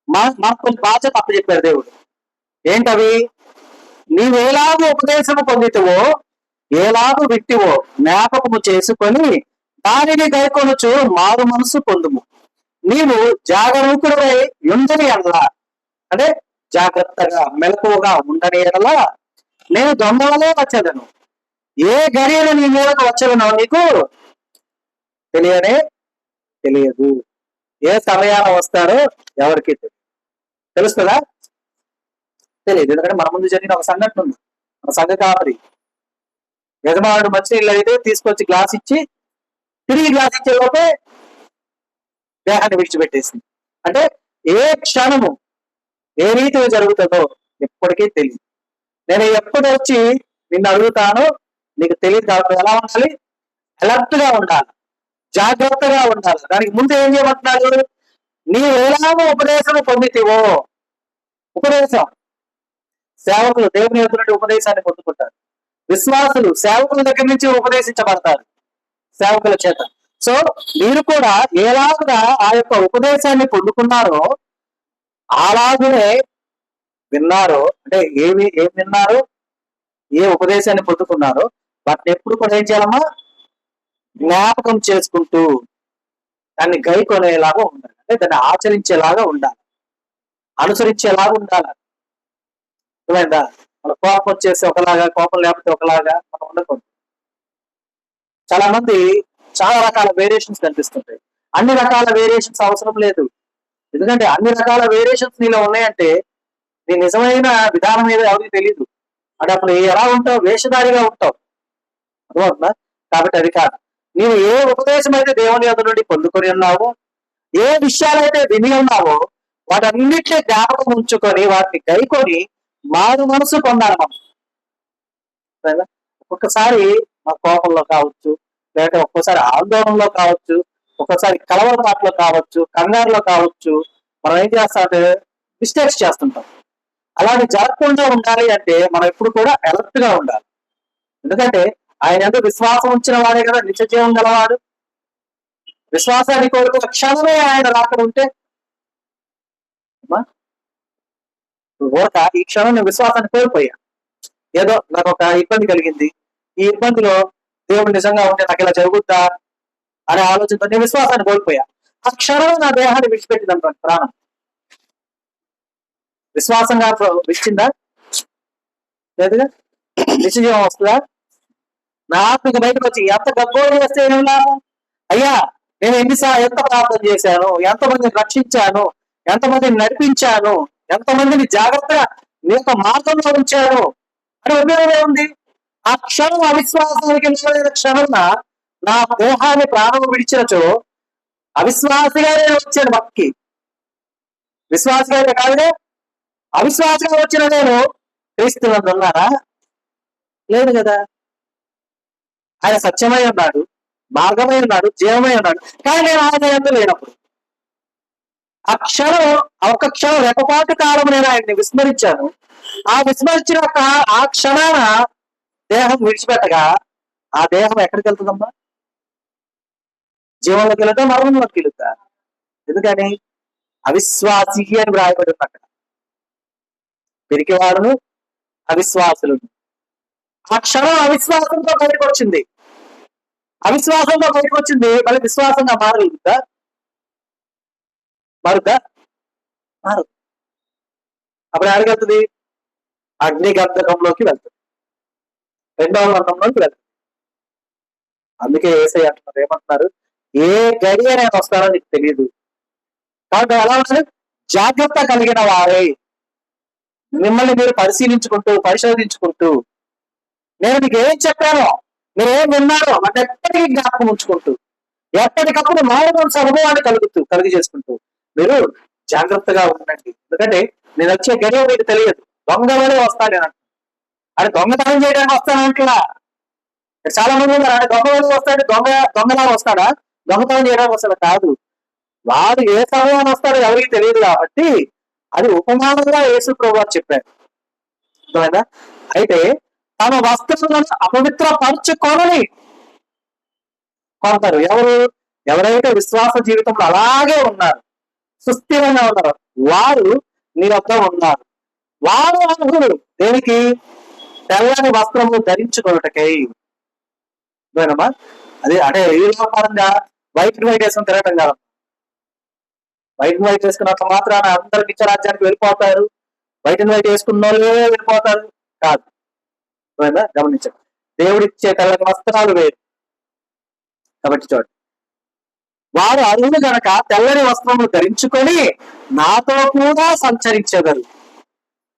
మాకు కొన్ని బాధ్యత అప్పచెప్పారు దేవుడు. ఏంటవి? నీవేలాగూ ఉపదేశము పొందితివో ఏలాగూ విట్టివో జ్ఞాపకము చేసుకొని దానిని గైకొనుచు మారు మనసు పొందుము. నీవు జాగరూకుడై ఉండని ఎడలా, అంటే జాగ్రత్తగా మెలకువగా ఉండని ఎడలా నేను దొంగలనే వచ్చేదను. ఏ గడియలు నీ మీదకు వచ్చేదనో నీకు తెలియనే తెలియదు. ఏ సమయాన వస్తారో ఎవరికి తెలుస్తుందా? తెలియదు. ఎందుకంటే మన ముందు జరిగిన ఒక సంఘటన ఉంది. మన సంఘ కాపరి యజమానుడు మంచినీళ్ళు అయితే తీసుకొచ్చి గ్లాస్ ఇచ్చి తిరిగి గ్లాస్ ఇచ్చే లోపే దేహాన్ని విడిచిపెట్టేసింది. అంటే ఏ క్షణము ఏ రీతిగా జరుగుతుందో ఎప్పటికీ తెలియదు. నేను ఎప్పుడు వచ్చి నిన్ను అడుగుతానో నీకు తెలియదు. కాబట్టి ఎలా ఉండాలి? అలర్ట్ గా ఉండాలి, జాగ్రత్తగా ఉండాలి. దానికి ముందు ఏం చేయమంటున్నాడు? నీవు ఎలాగో ఉపదేశం పొందితివో. ఉపదేశం సేవకులు దేవుని యొద్ద నుండి ఉపదేశాన్ని పొందుకుంటారు. విశ్వాసులు సేవకుల దగ్గర నుంచి ఉపదేశించబడతారు సేవకుల చేత. సో మీరు కూడా ఎలాగా ఆ యొక్క ఉపదేశాన్ని పొందుకున్నారో అలాగనే విన్నారో, అంటే ఏం విన్నారో, ఏ ఉపదేశాన్ని పొందుకున్నారో వాటిని ఎప్పుడు కూడా ఏం చేయాలమ్మా? జ్ఞాపకం చేసుకుంటూ దాన్ని గైకొనేలాగా ఉండాలి. అంటే దాన్ని ఆచరించేలాగా ఉండాలి, అనుసరించేలాగా ఉండాలి. అర్థమైందా? మన కోపం వచ్చేసి ఒకలాగా, కోపం లేకపోతే ఒకలాగా మనం ఉండకూడదు. చాలా మంది చాలా రకాల వేరియేషన్స్ కనిపిస్తుంటాయి. అన్ని రకాల వేరియేషన్స్ అవసరం లేదు. ఎందుకంటే అన్ని రకాల వేరియేషన్స్ నీలో ఉన్నాయంటే నీ నిజమైన విధానం ఏదో ఎవరికి తెలియదు. అంటే అప్పుడు ఎలా ఉంటావు? వేషధారిగా ఉంటావు. అర్థమవుతుందా? కాబట్టి అది కాదు. నీవు ఏ ఉపదేశం అయితే దేవుని యొద్ద నుండి పొందుకొని ఉన్నావో, ఏ విషయాలైతే విని ఉన్నావో వాటన్నిటినీ జ్ఞాపకం ఉంచుకొని వాటిని గైకొని మారు మనసు పొందాలి మనం. ఒక్కొక్కసారి మా కోపంలో కావచ్చు, లేకపోతే ఒక్కోసారి ఆందోళనలో కావచ్చు, ఒక్కోసారి కలవరపాట్లో కావచ్చు, కంగారులో కావచ్చు, మనం ఏం చేస్తామంటే మిస్టేక్స్ చేస్తుంటాం. అలాంటి జరగకుండా ఉండాలి అంటే మనం ఎప్పుడు కూడా అలర్ట్ గా ఉండాలి. ఎందుకంటే ఆయన ఎందుకు విశ్వాసం ఉంచిన వాడే కదా నిత్య జీవం గలవాడు. విశ్వాసాన్ని కోరుకు క్షణమే ఆయన రాకుండా ఉంటే ఈ క్షణం నేను విశ్వాసాన్ని కోల్పోయా, ఏదో నాకు ఒక ఇబ్బంది కలిగింది, ఈ ఇబ్బందిలో దేవుడు నిజంగా ఉంటే నాకు ఇలా జరుగుద్దా అనే ఆలోచనతో నేను విశ్వాసాన్ని కోల్పోయా. ఆ క్షణం నా దేహాన్ని విడిచిపెట్టింది అనుకోండి, ప్రాణం విశ్వాసంగా విడిచిందా? లేదుగా. నిశ్చయం వస్తుందా? నా ఆత్మక బయటకు వచ్చి ఎంత గబ్బోలు చేస్తే ఏం లాభం? అయ్యా నేను ఎంత ప్రార్థన చేశాను, ఎంతమందిని రక్షించాను, ఎంతమందిని నడిపించాను, ఎంతమందిని జాగ్రత్తగా నీ యొక్క మార్గంలో ఉంచాను అని ఉపయోగమే ఉంది. ఆ క్షణం అవిశ్వాసానికి నిలబడిన క్షణం నా దేహాన్ని ప్రాణం విడిచినచో అవిశ్వాసిగానే వచ్చాడు భక్తి. విశ్వాసిగా కాదుగా, అవిశ్వాసంగా వచ్చిన నేను క్రీస్తునందు ఉన్నారా? లేదు కదా. ఆయన సత్యమై ఉన్నాడు, మార్గమై ఉన్నాడు, జీవమై ఉన్నాడు. కానీ నేను ఆయన ఎందు లేనప్పుడు ఆ క్షణం, ఒక క్షణం రెప్పపాటు కాలం నేను ఆయన్ని విస్మరించాను. ఆ విస్మరించిన ఆ క్షణాన దేహం విడిచిపెట్టగా ఆ దేహం ఎక్కడికి వెళ్తుందమ్మా? జీవంలోకి వెళ్తా, మరణంలోకి వెళ్తా. ఎందుకని? అవిశ్వాసి అని వ్రాయబడి ఉంది అక్కడ. పెరిగివాడును అవిశ్వాసులు. ఆ క్షణం అవిశ్వాసంతో బయటకు వచ్చింది. అవిశ్వాసంతో బయటకు వచ్చింది, మళ్ళీ విశ్వాసంగా మారగలుగుతా? మారుద్దా? మారు. అప్పుడు ఎక్కడికి అగ్ని గంధకంలోకి వెళ్తుంది, రెండవ వర్ణంలోకి వెళ్తుంది. అందుకే యేసయ్య అంటున్నారు, ఏమంటున్నారు? ఏ గడియ నేను వస్తానో నీకు తెలియదు. కాబట్టి ఎలా ఉండాలి? జాగ్రత్త కలిగిన వారే, మిమ్మల్ని మీరు పరిశీలించుకుంటూ పరిశోధించుకుంటూ, నేను మీకు ఏం చెప్పానో, మీరు ఏం విన్నారో అంటే ఎప్పటికీ జ్ఞాపకం ఉంచుకుంటూ, ఎప్పటికప్పుడు మానవ అనుభవాన్ని కలిగి చేసుకుంటూ మీరు జాగ్రత్తగా ఉండండి. ఎందుకంటే నేను వచ్చే గడియ మీకు తెలియదు. దొంగలనే వస్తాను నేను. అది దొంగతనం చేయడానికి వస్తానంటలా. చాలా మంది ఉన్నారు, దొంగలు వస్తాడు, దొంగలా వస్తాడా? దొంగతనం చేయడానికి వస్తాడా? కాదు. వాడు ఏ సమయాన్ని వస్తాడో ఎవరికి తెలియదు. కాబట్టి అది ఉపమానంగా యేసు ప్రభువు చెప్పారు. అర్థమైందా? అయితే తమ వస్తువులను అపవిత్రపరచుకోనని కొంటారు. ఎవరైతే విశ్వాస జీవితంలో అలాగే ఉన్నారు, సుస్థిరంగా ఉన్నారు, వారు నీ వద్ద ఉన్నారు. వారు అర్హులు దేనికి? తెల్లని వస్త్రము ధరించుకోవటకై. అదేనమ్మా. అది అంటే ఈ పరంగా వైట్ వేసుకుని తిరగటం కాదు. వైట్ వేసుకున్నంత మాత్రాన అందరు నిత్య రాజ్యానికి వెళ్ళిపోతారు, వైట్ వేసుకున్న వాళ్ళే వెళ్ళిపోతారు కాదు. గమనించండి, దేవుడిచ్చే తెల్లని వస్త్రాలు వేరు. కాబట్టి చూడండి, వారు అరువులు గనక తెల్లని వస్త్రములు ధరించుకొని నాతో కూడా సంచరించెదరు.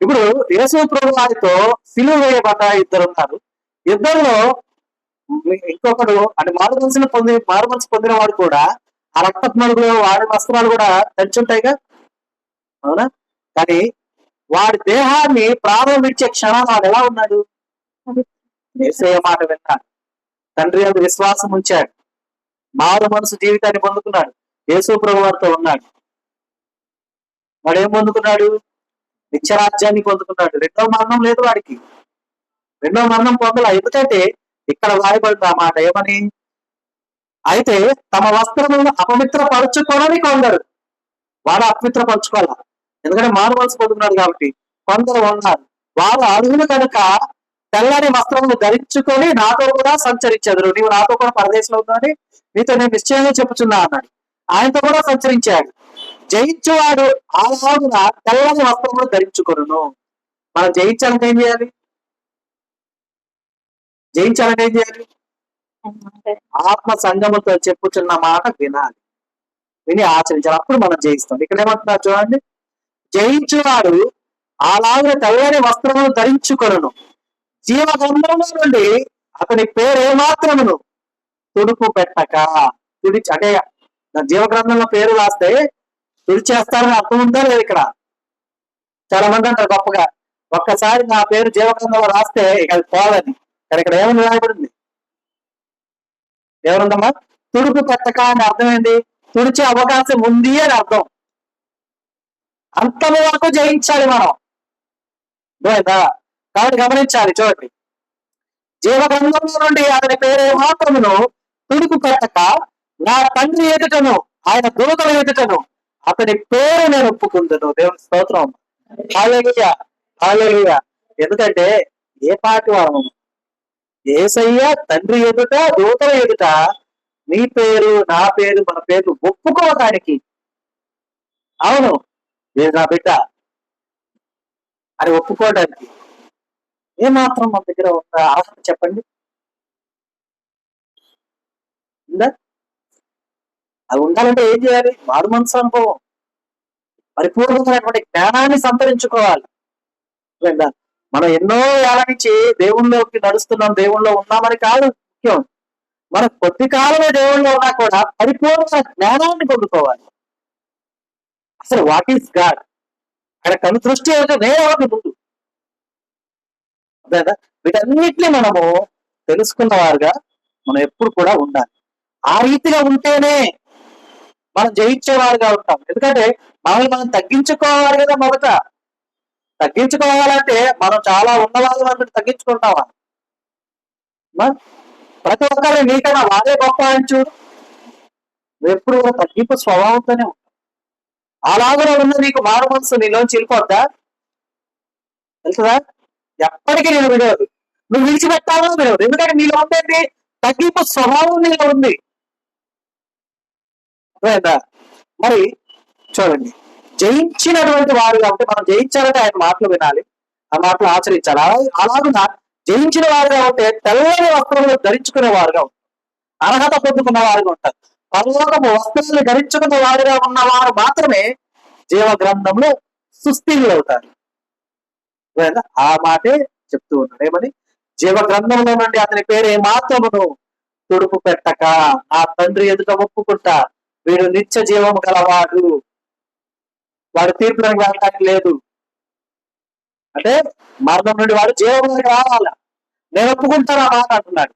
ఇప్పుడు యేసు ప్రభు వారితో సిలువ వేయబడ్డ ఇద్దరు ఉన్నారు. ఇద్దరులో ఇంకొకడు అంటే మారుమనసు పొందిన వాడు కూడా ఆ రక్తమడుగులో వాడి వస్త్రాలు కూడా ధరించుంటాయిగా, అవునా? కానీ వాడి దేహాన్ని ప్రాణం విడిచే క్షణాలు వాడు ఎలా ఉన్నాడు? యేసయ్య మాట విన్నాడు, తండ్రి అందు విశ్వాసం ఉంచాడు, మారు మనసు జీవితాన్ని పొందుకున్నాడు, యేసు ప్రభు వారితో ఉన్నాడు. వాడు ఏం పొందుకున్నాడు? నిత్యరాజ్యాన్ని పొందుకున్నాడు. రెండో మరణం లేదు వాడికి, రెండో మరణం పొందల. ఎందుకంటే ఇక్కడ రాయబడింది ఆ మాట ఏమని, అయితే తమ వస్త్రములను అపవిత్రపరచుకోనని కొందరు, వాడు అపవిత్రపరచుకోవాల, ఎందుకంటే మారు మనసు పొందుకున్నాడు కాబట్టి. కొందరు ఉన్నారు, వారు అడుగులు కనుక తెల్లని వస్త్రములు ధరించుకొని నాతో కూడా సంచరించారు. నీవు నాతో కూడా పరదేశంలో ఉందని నీతో నేను నిశ్చయంగా చెప్పుచున్నా అన్నాడు. ఆయనతో కూడా సంచరించాడు. జయించువాడు ఆలాగున తెల్లని వస్త్రములు ధరించుకొనును. మనం జయించాలంటే ఏం చేయాలి? జయించాలంటే ఏం చేయాలి? ఆత్మ సంగముతో చెప్పుచున్న మాట వినాలి, విని ఆచరించాలి. అప్పుడు మనం జయిస్తాం. ఇక్కడ ఏమంటున్నారు చూడండి, జయించువాడు అలాగే తెల్లని వస్త్రమును ధరించుకొనును, జీవగ్రంథంలో నుండి అతని పేరు ఏమాత్రమును తుడుపు పెట్టక. అంటే జీవగ్రంథంలో పేరు రాస్తే తుడిచేస్తారని అర్థం ఉందా లేదు? ఇక్కడ చాలా మంది అంటారు గొప్పగా, ఒక్కసారి నా పేరు జీవగ్రంథంలో రాస్తే ఇక అది పోదని. కానీ ఇక్కడ ఏమని రాయబడింది? ఎవరుందమ్మా? తుడుపు పెట్టక అని అర్థం ఏంటి? తుడిచే అవకాశం ఉంది అని అర్థం. అంతము వరకు జయించాలి మనం, కాబట్టి గమనించాలి. చూడండి, జీవగ్రంథంలో నుండి అతని పేరు మాత్రమును తుడుపు పెట్టక నా తండ్రి ఎదుటను ఆయన దూతల ఎదుటను అతని పేరు నేను ఒప్పుకుందును. దేవుని స్తోత్రం. హల్లెలూయా, హల్లెలూయా. ఎందుకంటే ఏ పాటి వాళ్ళము? యేసయ్య తండ్రి ఎదుట దూతల ఎదుట నీ పేరు నా పేరు మన పేరు ఒప్పుకోవడానికి, అవును నేను నా బిడ్డ అని ఒప్పుకోవడానికి ఏమాత్రం మన దగ్గర ఉన్న ఆసక్తి చెప్పండి, ఉందా? అది ఉండాలంటే ఏం చేయాలి? మారు మనసు అనుభవం, పరిపూర్ణమైనటువంటి జ్ఞానాన్ని సంతరించుకోవాలి. మనం ఎన్నో ఏళ్ళ నుంచి దేవుళ్ళలోకి నడుస్తున్నాం, దేవుళ్ళలో ఉన్నామని కాదు ముఖ్యం. మనం కొద్ది కాలమే దేవుళ్ళలో ఉన్నా కూడా పరిపూర్ణ జ్ఞానాన్ని పొందుకోవాలి. అసలు వాట్ ఈస్ గాడ్, ఆయన కను దృష్టి ఏమిటో నేనే ముందు. అదేనా? వీటన్నిటిని మనము తెలుసుకున్న వారుగా మనం ఎప్పుడు కూడా ఉండాలి. ఆ రీతిగా ఉంటేనే మనం జయించేవారుగా ఉంటాం. ఎందుకంటే మనల్ని మనం తగ్గించుకోవాలి కదా. మొదట తగ్గించుకోవాలంటే మనం చాలా ఉన్నవాళ్ళు మనం తగ్గించుకుంటావా? ప్రతి ఒక్కరిని నీకన్నా వాడే గొప్ప అని చూడు. ఎప్పుడు కూడా తగ్గింపు స్వభావంతోనే ఉంటాం. అలాగనే ఉన్న నీకు మారు మనసు నీలోంచి వెళ్ళిపోద్దా? తెలుసుదా? ఎప్పటికీ నేను విడవదు. నువ్వు విడిచిపెట్టాలో విడవదు. ఎందుకంటే నీలో ఉండేది తగ్గింపు స్వభావం నీలో ఉంది. మరి చూడండి, జయించినటువంటి వారు కాబట్టి మనం జయించాలంటే ఆయన మాటలు వినాలి, ఆ మాటలు ఆచరించాలి. అలాగున జయించిన వారుగా ఉంటే తెల్లని వస్త్రములు ధరించుకునే వారుగా ఉంటారు, అర్హత పొందుకున్న వారుగా ఉంటారు. పరలోకము వస్త్రాలు ధరించుకున్న వారుగా ఉన్నవారు మాత్రమే జీవ గ్రంథంలో సుస్థితులు అవుతారు. ఆ మాటే చెప్తూ ఉన్నాడు. ఏమని? జీవ గ్రంథంలో నుండి అతని పేరు ఏమాత్రమును తుడుపు పెట్టక నా తండ్రి ఎదుట ఒప్పుకుంటా, వీడు నిత్య జీవము గలవాడు, వాడు తీర్పులకు వెళ్ళటానికి లేదు. అంటే మరణం నుండి వాడు జీవంలోకి రావాల. నేను ఒప్పుకుంటాను ఆ మాట అంటున్నాడు.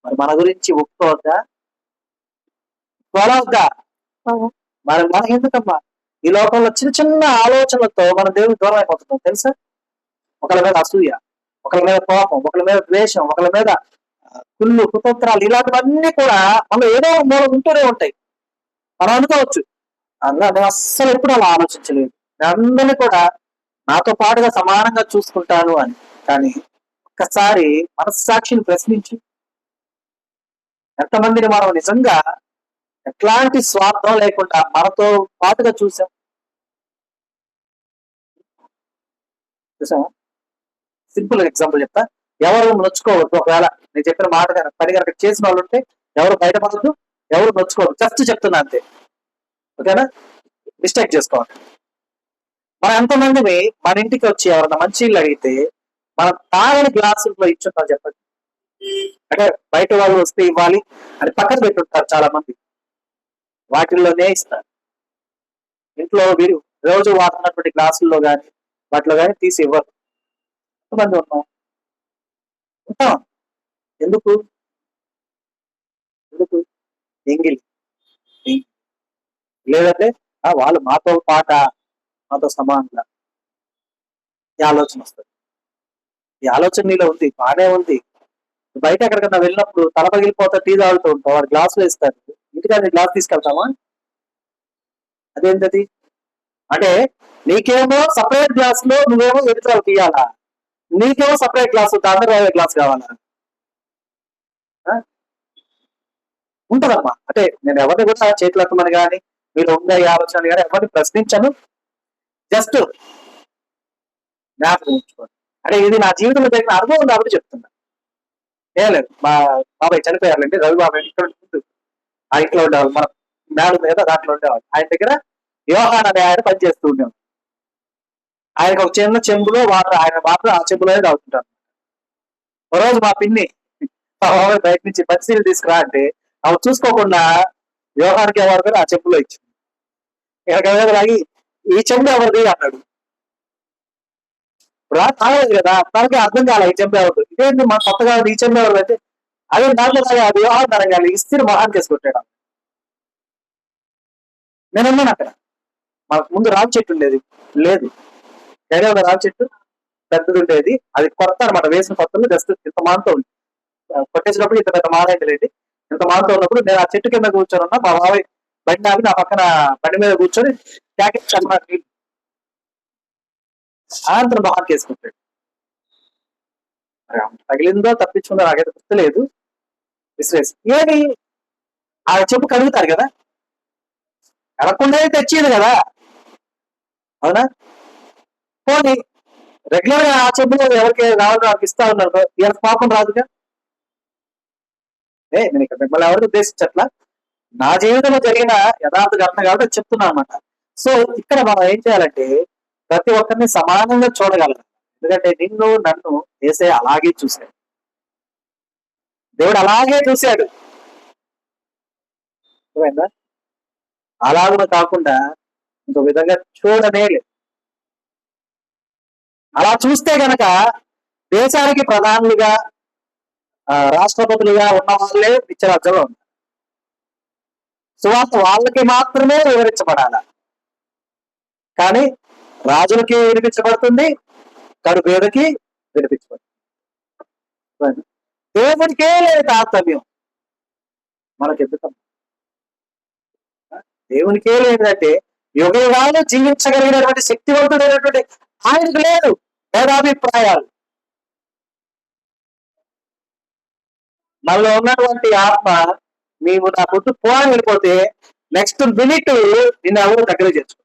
మరి మన గురించి ఒప్పుకోవద్దా? ఒప్పుకోవద్దా? మరి మనకి ఎందుకమ్మా ఈ లోకంలో చిన్న చిన్న ఆలోచనలతో మనం దేవుడికి దూరం అయిపోతున్నాం తెలుసా? ఒకళ్ళ మీద అసూయ, ఒకళ్ళ మీద కోపం, ఒకళ్ళ మీద ద్వేషం, ఒకళ్ళ మీద కుళ్ళు కుతంత్రాలు, ఇలాంటివన్నీ కూడా మనం ఏదో మూల ఉంటూనే ఉంటాయి. మనం అనుకోవచ్చు అలా నేను అస్సలు ఎప్పుడు అలా ఆలోచించలేదు, నేను అందరినీ కూడా నాతో పాటుగా సమానంగా చూసుకుంటాను అని. కానీ ఒక్కసారి మనస్సాక్షిని ప్రశ్నించి ఎంతమందిని మనం నిజంగా ఎట్లాంటి స్వార్థం లేకుండా మనతో పాటుగా చూసామా? సింపుల్ ఎగ్జాంపుల్ చెప్తా. ఎవరు నొచ్చుకోవద్దు. ఒకవేళ నేను చెప్పిన మాట పని కనుక చేసిన వాళ్ళు ఉంటే ఎవరు బయటపడద్దు, ఎవరు నొచ్చుకోవద్దు. జస్ట్ చెప్తున్నా అంతే, ఓకేనా? మిస్టేక్ చేసుకోవాలి. మనం ఎంతమంది మన ఇంటికి వచ్చి ఎవరన్నా మంచి ఇల్లు అడిగితే మనం తాగని గ్లాసుల్లో ఇచ్చుంటాం చెప్పండి. అంటే బయట వాళ్ళు వస్తే ఇవ్వాలి అని పక్కన పెట్టుంటారు చాలా మంది, వాటిల్లోనే ఇస్తారు. ఇంట్లో వీరు రోజు వాడుతున్నటువంటి గ్లాసుల్లో కానీ వాటిలో కానీ తీసి ఇవ్వరు. ఎంతమంది ఉంటాం. ఎందుకు ఎంగిలి లేదంటే వాళ్ళు మాతో పాట మాతో సమానంగా ఈ ఆలోచన వస్తుంది. ఈ ఆలోచన నీలో ఉంది, బాగానే ఉంది. బయట ఎక్కడికన్నా వెళ్ళినప్పుడు తల పగిలిపోతా టీ తాగుతూ ఉంటావు, వాడు గ్లాసులో ఇస్తారు, ఇంటికాడ గ్లాస్ తీసుకెళ్తామా? అదేంటది అంటే నీకేమో సపరేట్ గ్లాస్ లో నువ్వేమో ఎదురు తీయాలా, నీకేమో సపరేట్ గ్లాస్ అందరూ గ్లాస్ కావాలా? ఉంటదమ్మా. అంటే నేను ఎవరిని కూడా చేతులు ఎత్తమని కానీ మీరు ఉందా ఈ ఆలోచన కానీ ఎవరిని ప్రశ్నించను. జస్ట్ జ్ఞాపకం ఉంచుకోండి. అంటే ఇది నా జీవితంలో జరిగిన అనుభవం కాబట్టి చెప్తున్నా. ఏం లేదు, మా బాబాయ్ చనిపోయారులేండి, రవి బాబాయ్ ఇక్కడ ముందు ఆ ఇంట్లో ఉండేవాళ్ళు, మన మేడ మీద దాంట్లో ఉండేవాళ్ళు. ఆయన దగ్గర యోహాన్ అనే ఆయన పనిచేస్తూ ఉండేవాళ్ళు. ఆయనకు ఒక చిన్న చెంబులో వాటర్, ఆయన వాటర్ ఆ చెంబులోనే తాగుతుంటారు. ఒక రోజు మా పిన్ని మా బాబాయ్ బయట నుంచి పరిశీలి తీసుకురా అంటే అవి చూసుకోకుండా యోహానికి ఎవరు ఆ చెంబులో ఇచ్చింది. ఇక్కడ లాగి ఈ చెంబు ఎవరిది అన్నాడు. తాగలేదు కదా, తనకి అర్థం కాలే ఈ చెంబు ఎవరు, ఇదేంటి మా కొత్తగా ఈ చెంబు ఎవరు అయితే అదే దాంట్లో అది యోహాన్ తనగాలి ఇస్తే మొహాన్ చేసుకుంటాడు. నేనున్నాను అక్కడ. మనకు ముందు రావి చెట్టు ఉండేది లేదు, వేరే ఒక రావి చెట్టు పెద్దది ఉండేది, అది కొత్త అనమాట, వేసిన కొత్తలో జస్ట్ ఇంత మానతో ఉంది, కొట్టేసినప్పుడు ఇంత పెద్ద మానైంది లేండి. ఇంత మానతో ఉన్నప్పుడు నేను ఆ చెట్టు కింద కూర్చొని ఉన్నా, మా బాబాయ్ బండి ఆగి నా పక్కన బండి మీద కూర్చొని ప్యాకెట్ అన్నమాట సాయంత్రం మొహాన్ చేసుకుంటాడు. తగిలిందో తప్పించుకుందో నాకైతే గుర్తులేదు. విశ్లేష ఏమి ఆ చెప్పు కలుగుతారు కదా, కలగకుండా తెచ్చేది కదా, అవునా? పోనీ రెగ్యులర్ గా ఆ చెప్పులు ఎవరికి రావాలి నాకు ఇస్తా ఉన్నారు, ఎవరికి పాపం రాదుగా. నేను ఇక్కడ మిమ్మల్ని ఎవరికి ఉద్దేశించట్లా, నా జీవితంలో జరిగిన యథార్థ ఘటన కాబట్టి చెప్తున్నా అనమాట. సో ఇక్కడ మనం ఏం చేయాలంటే ప్రతి ఒక్కరిని సమానంగా చూడగలరు. ఎందుకంటే నిన్ను నన్ను వేసే అలాగే చూశాడు, దేవుడు అలాగే చూశాడు. అర్థమైందా? అలాగ కాకుండా ఇంకో విధంగా చూడనే లేదు. అలా చూస్తే గనక దేశానికి ప్రధానులుగా రాష్ట్రపతులుగా ఉన్న వాళ్ళే నిత్యరాజ్యంలో ఉన్నారు. సువార్త వాళ్ళకి మాత్రమే వివరించబడాల, కానీ రాజులకి వినిపించబడుతుంది, కడుపేదకి వినిపించబడుతుంది. దేవుడికే లేదు తారతమ్యం, మనకెందుకు? దేవునికే లేదంటే యుగాలు జీవించగలిగినటువంటి శక్తివంతుడైనటువంటి ఆయనకు లేదు భేదాభిప్రాయాలు. మనలో ఉన్నటువంటి ఆత్మ నీవు నా పొద్దు పోని వెళ్ళిపోతే నెక్స్ట్ మినిట్ నిన్ను ఎవరు దగ్గర చేర్చుకో,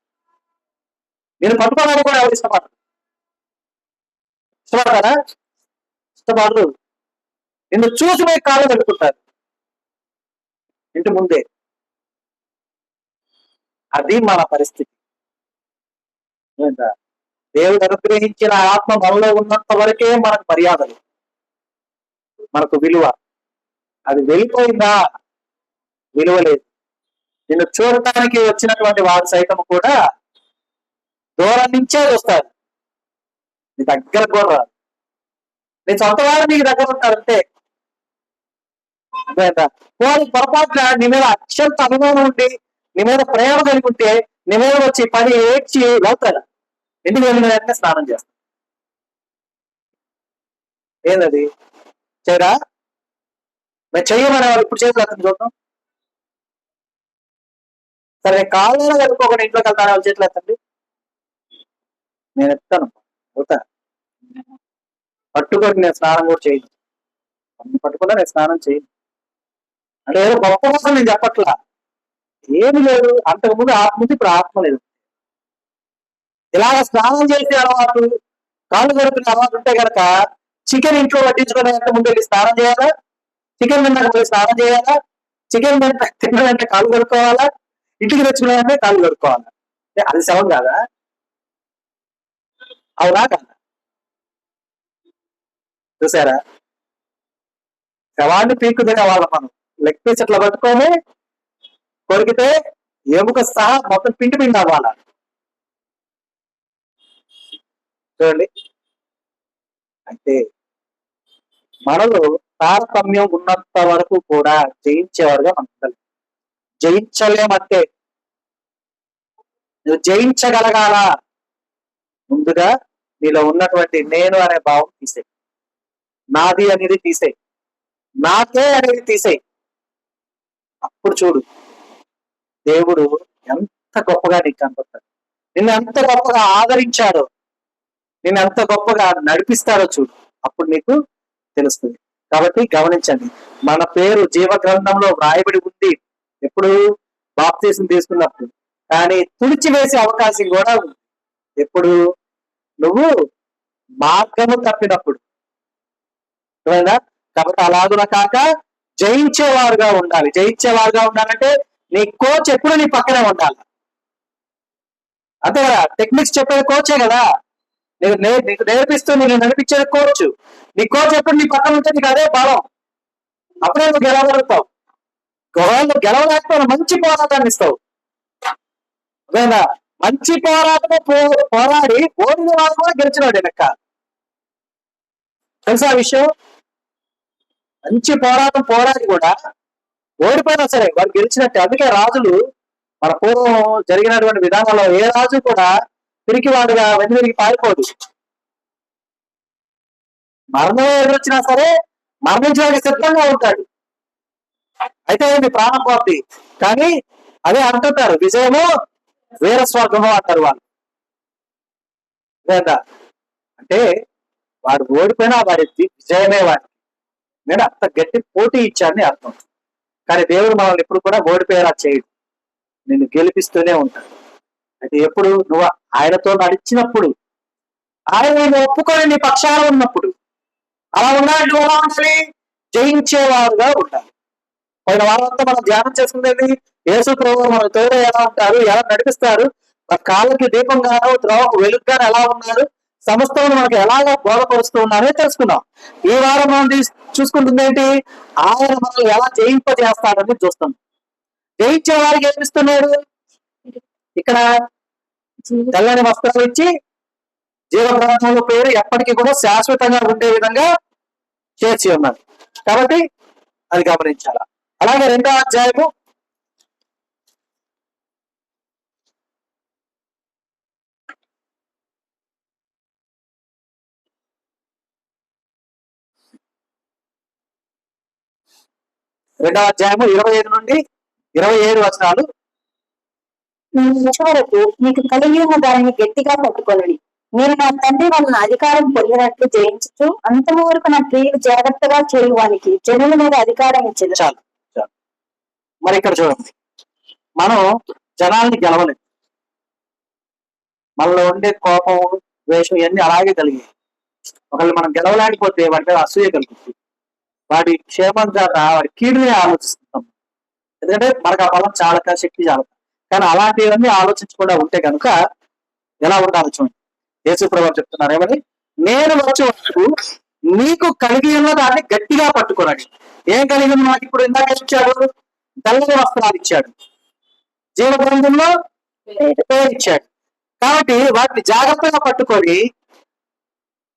నేను పట్టుకోవడానికి కూడా ఎవరు ఇష్టపడతారా? ఇష్టపడరు. నిన్ను చూసి పోయి కాళ్ళు పెట్టుకుంటారు ఇంటి ముందే. అది మన పరిస్థితి. దేవుడు అనుగ్రహించిన ఆత్మ మనలో ఉన్నంత వరకే మనకు మర్యాదలు, మనకు విలువ. అది వెళ్ళిపోయిందా విలువ లేదు. నిన్ను చూడటానికి వచ్చినటువంటి వారు సైతం కూడా దూరం నుంచే చూస్తారు, నీ దగ్గర కూడా రాదు. నీ సొంత వారు నీకు దగ్గర ఉంటారంటే వారి పొరపాటున నీ మీద అత్యంత అనుమానం ఉండి నీ మీద ప్రేమ కలిగి ఉంటే నీ మీద వచ్చి పని ఏడ్చి వెళ్తారు. ఎందుకు వెళ్ళిన వెంటనే స్నానం చేస్తాను. ఏంటది చేయరా? మేము చెయ్యమనే వాళ్ళు ఇప్పుడు చేతులు ఎత్తండి చూద్దాం. సరే కాళ్ళలో కలుపుకోకుండా ఇంట్లోకి వెళ్తాను వాళ్ళు చేతులు ఎత్తండి. నేను ఎత్తాను, అవుతా పట్టుకొని నేను స్నానం కూడా చేయను, పట్టుకున్నా నేను స్నానం చేయను. అంటే ఏదో గొప్ప కోసం నేను చెప్పట్లా, ఏమి లేదు. అంతకుముందు ఆత్మ ఉంది, ఇప్పుడు ఆత్మ లేదు. ఇలాగ స్నానం చేసే అలవాటు, కాళ్ళు గడుపునే అలవాటు ఉంటే కనుక చికెన్ ఇంట్లో పట్టించుకునే ముందు వెళ్ళి స్నానం చేయాలా, చికెన్ తిన్నాక పోయి స్నానం చేయాలా, చికెన్ తిన్న వెంటనే కాళ్ళు కడుక్కోవాలా, ఇంటికి తెచ్చుకునే వెంటనే కాళ్ళు కడుక్కోవాలా. అది శవం కాదా? అవునా కాదా? చూసారా? శవాన్ని పీక్కు తినేవాళ్ళం మనం. లెగ్ పీస్ అట్లా పట్టుకొని కొరికితే ఎముక సహా మొత్తం పిండి పిండి అవ్వాల. చూడండి, అయితే మనలో తారతమ్యం ఉన్నంత వరకు కూడా జయించేవారుగా మనం జయించలేమంటే నువ్వు జయించగలగాల. ముందుగా నీలో ఉన్నటువంటి నేను అనే భావం తీసేయి, నాది అనేది తీసేయి, నాకే అనేది తీసేయి. అప్పుడు చూడు దేవుడు ఎంత గొప్పగా నీకు కనపడతాడు, నిన్ను ఎంత గొప్పగా ఆదరించాడో, నిన్ను ఎంత గొప్పగా నడిపిస్తాడో చూడు. అప్పుడు నీకు తెలుస్తుంది. కాబట్టి గమనించండి, మన పేరు జీవ గ్రంథంలో వ్రాయబడి ఉంది ఎప్పుడు? బాప్తీసం తీసుకున్నప్పుడు. కానీ తుడిచివేసే అవకాశం కూడా ఉంది ఎప్పుడు? నువ్వు మార్గము తప్పినప్పుడు. కాబట్టి అలాగున కాక జయించేవారుగా ఉండాలి. జయించేవారుగా ఉండాలంటే నీ కోచ్ ఎప్పుడు నీ పక్కనే ఉండాలి. అంతే కదా, టెక్నిక్స్ చెప్పేది కోచే కదా, నీకు నేర్పిస్తూ నేను నడిపించేది కోచ్. నీ కోచ్ ఎప్పుడు నీ పక్కన ఉంటే నీకు అదే బలం, అప్పుడే నువ్వు గెలవగలుగుతావు. నువ్వు గెలవలేకపోయినా మంచి పోరాటాన్ని ఇస్తావు. అదేనా, మంచి పోరాటం పోరాడి ఓడిన వాడు కూడా గెలిచినాడు లెక్క. తెలుసా ఆ విషయం? మంచి పోరాటం పోరాడి కూడా ఓడిపోయినా సరే వాడు గెలిచినట్టే. అందుకే రాజులు మన పూర్వం జరిగినటువంటి విధానంలో ఏ రాజు కూడా పిరికివాడుగా వెనుదిరిగి పారిపోదు. మరణం ఎదురొచ్చినా సరే మరణించడానికి సిద్ధంగా ఉంటాడు. అయితే మీ ప్రాణం పోతుంది, కానీ అదే అంటుంటారు, విజయము వీరస్వర్గము అంటారు వాళ్ళు. లేదా అంటే వాడు ఓడిపోయినా వాడి విజయమే వాడికి. నేను అంత గట్టి పోటీ ఇచ్చానని అర్థం. కానీ దేవుడు మనల్ని ఎప్పుడు కూడా ఓడిపోయేలా చేయడు, నిన్ను గెలిపిస్తూనే ఉంటాడు. అయితే ఎప్పుడు నువ్వు ఆయనతో నడిచినప్పుడు, ఆయన నేను ఒప్పుకొని నీ పక్షాన ఉన్నప్పుడు, అలా ఉండాలి. నువ్వు ఎలా ఉండాలి? జయించేవారుగా ఉండాలి. పోయిన వారంతా మనం ధ్యానం చేసుకునేది యేసు ప్రభువు మన తోడు ఎలా ఉంటారు, ఎలా నడిపిస్తారు, మన కాళ్ళకి దీపంగాను త్రోవకు వెలుగుగాను ఎలా ఉన్నారు, సమస్తం మనకు ఎలాగ బోధపరుస్తూ ఉన్నారో తెలుసుకున్నాం. ఈ వారం మనం చూసుకుంటుంది ఏంటి? ఆయన మనల్ని ఎలా జయింపజేస్తాడని చూస్తాం. జయించే వారికి ఏమిస్తున్నాడు? ఇక్కడ తెల్లని వస్త్రాలు ఇచ్చి జీవ గ్రంథంలో పేరు ఎప్పటికీ కూడా శాశ్వతంగా ఉండే విధంగా చేర్చి ఉన్నారు. కాబట్టి అది గమనించాల. అలాగే 2వ అధ్యాయము 25 నుండి 27 వచనాలు. వరకు నీకు కలిగి ఉన్న దానిని గట్టిగా పట్టుకొనడి. నేను నా తండ్రి వలన అధికారం పొందినట్లు జయించు అంతము వరకు నా క్రియలు జాగ్రత్తగా చేయువానికి జనుల మీద అధికారం ఇచ్చేది. చాలు చాలు. మరి ఇక్కడ చూడండి, మనం జనాల్ని గెలవలేదు. మనలో ఉండే కోపం, ద్వేషం ఇవన్నీ అలాగే కలిగాయి. ఒకళ్ళు మనం గెలవలేకపోతే వాడి మీద అసూయ కలుగుతుంది, వాడి క్షేమం చేత వాడి కీడునే ఆలోచిస్తున్నాం. ఎందుకంటే మనకు ఆ బలం చాలక, శక్తి చాలక. కానీ అలాంటివన్నీ ఆలోచించకుండా ఉంటే కనుక ఎలా ఉండాలి చూడండి. యేసు ప్రభువు చెప్తున్నారు ఏమని? నేను వచ్చే వరకు నీకు కలిగి ఉన్న దాన్ని గట్టిగా పట్టుకోనండి. ఏం కలిగి ఉన్న నాకు ఇప్పుడు ఇందాక ఇచ్చాడు? తెల్లని వస్త్రాలు ఇచ్చాడు, జీవ గ్రంథంలో పేరు ఇచ్చాడు. కాబట్టి వాటిని జాగ్రత్తగా పట్టుకొని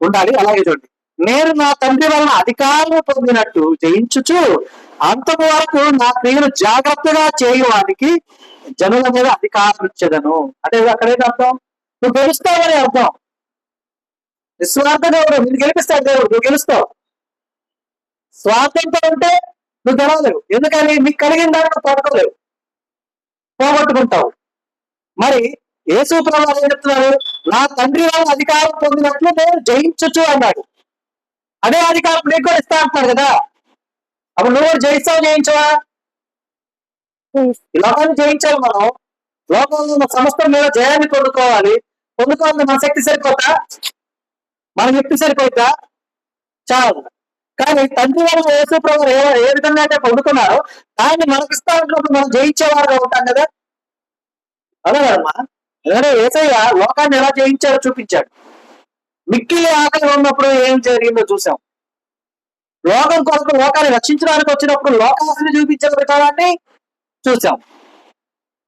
ఉండాలి. అలాగే చూడండి, నేను నా తండ్రి వలన అధికారం పొందినట్టు జయించుచు అంతము వరకు నా క్రియలు జాగ్రత్తగా చేయడానికి జనుల మీద అధికారం ఇచ్చేదను. అంటే అక్కడేంటి అర్థం? నువ్వు గెలుస్తావని అర్థం. నిస్వార్థంగా ఉండవు, నువ్వు గెలిపిస్తావు దేవుడు, నువ్వు గెలుస్తావు. స్వార్థంతో ఉంటే నువ్వు గెలవలేవు. ఎందుకని? నీకు కలిగిన దాన్ని నువ్వు పట్టుకోలేవు, పోగొట్టుకుంటావు. మరి యేసు ప్రభువు ఏం చెప్తున్నారు? నా తండ్రి వల్ల అధికారం పొందినట్లు నేను జయించచ్చు అన్నాడు. అదే అధికారం నీకు కూడా ఇస్తా అంటున్నాడు కదా. అప్పుడు నువ్వు జయిస్తావు, జయించవా? ఈ లోకాన్ని జయించాలి మనం. లోకంలో ఉన్న సమస్తం మీద జయాన్ని పొందుకోవాలి. పొందుకోవాలని మన శక్తి సరిపోతా, మన యుక్తి సరిపోతా? చాలు. కానీ తండ్రి వల్ల యేసు ప్రభువు ఏ విధంగా అయితే పొందుకున్నారో దాన్ని మనకి ఇస్తా ఉన్నప్పుడు మనం జయించేవారుగా ఉంటాం కదా. అదే కదమ్మా. ఎందుకంటే యేసయ్య లోకాన్ని ఎలా జయించాడో చూపించాడు. మిక్కిలి ఆకలి ఉన్నప్పుడు ఏం జరిగిందో చూసాం. లోకం కొరకు లోకాన్ని రక్షించడానికి వచ్చినప్పుడు లోకాన్ని చూపించిన విధానాన్ని చూసాం.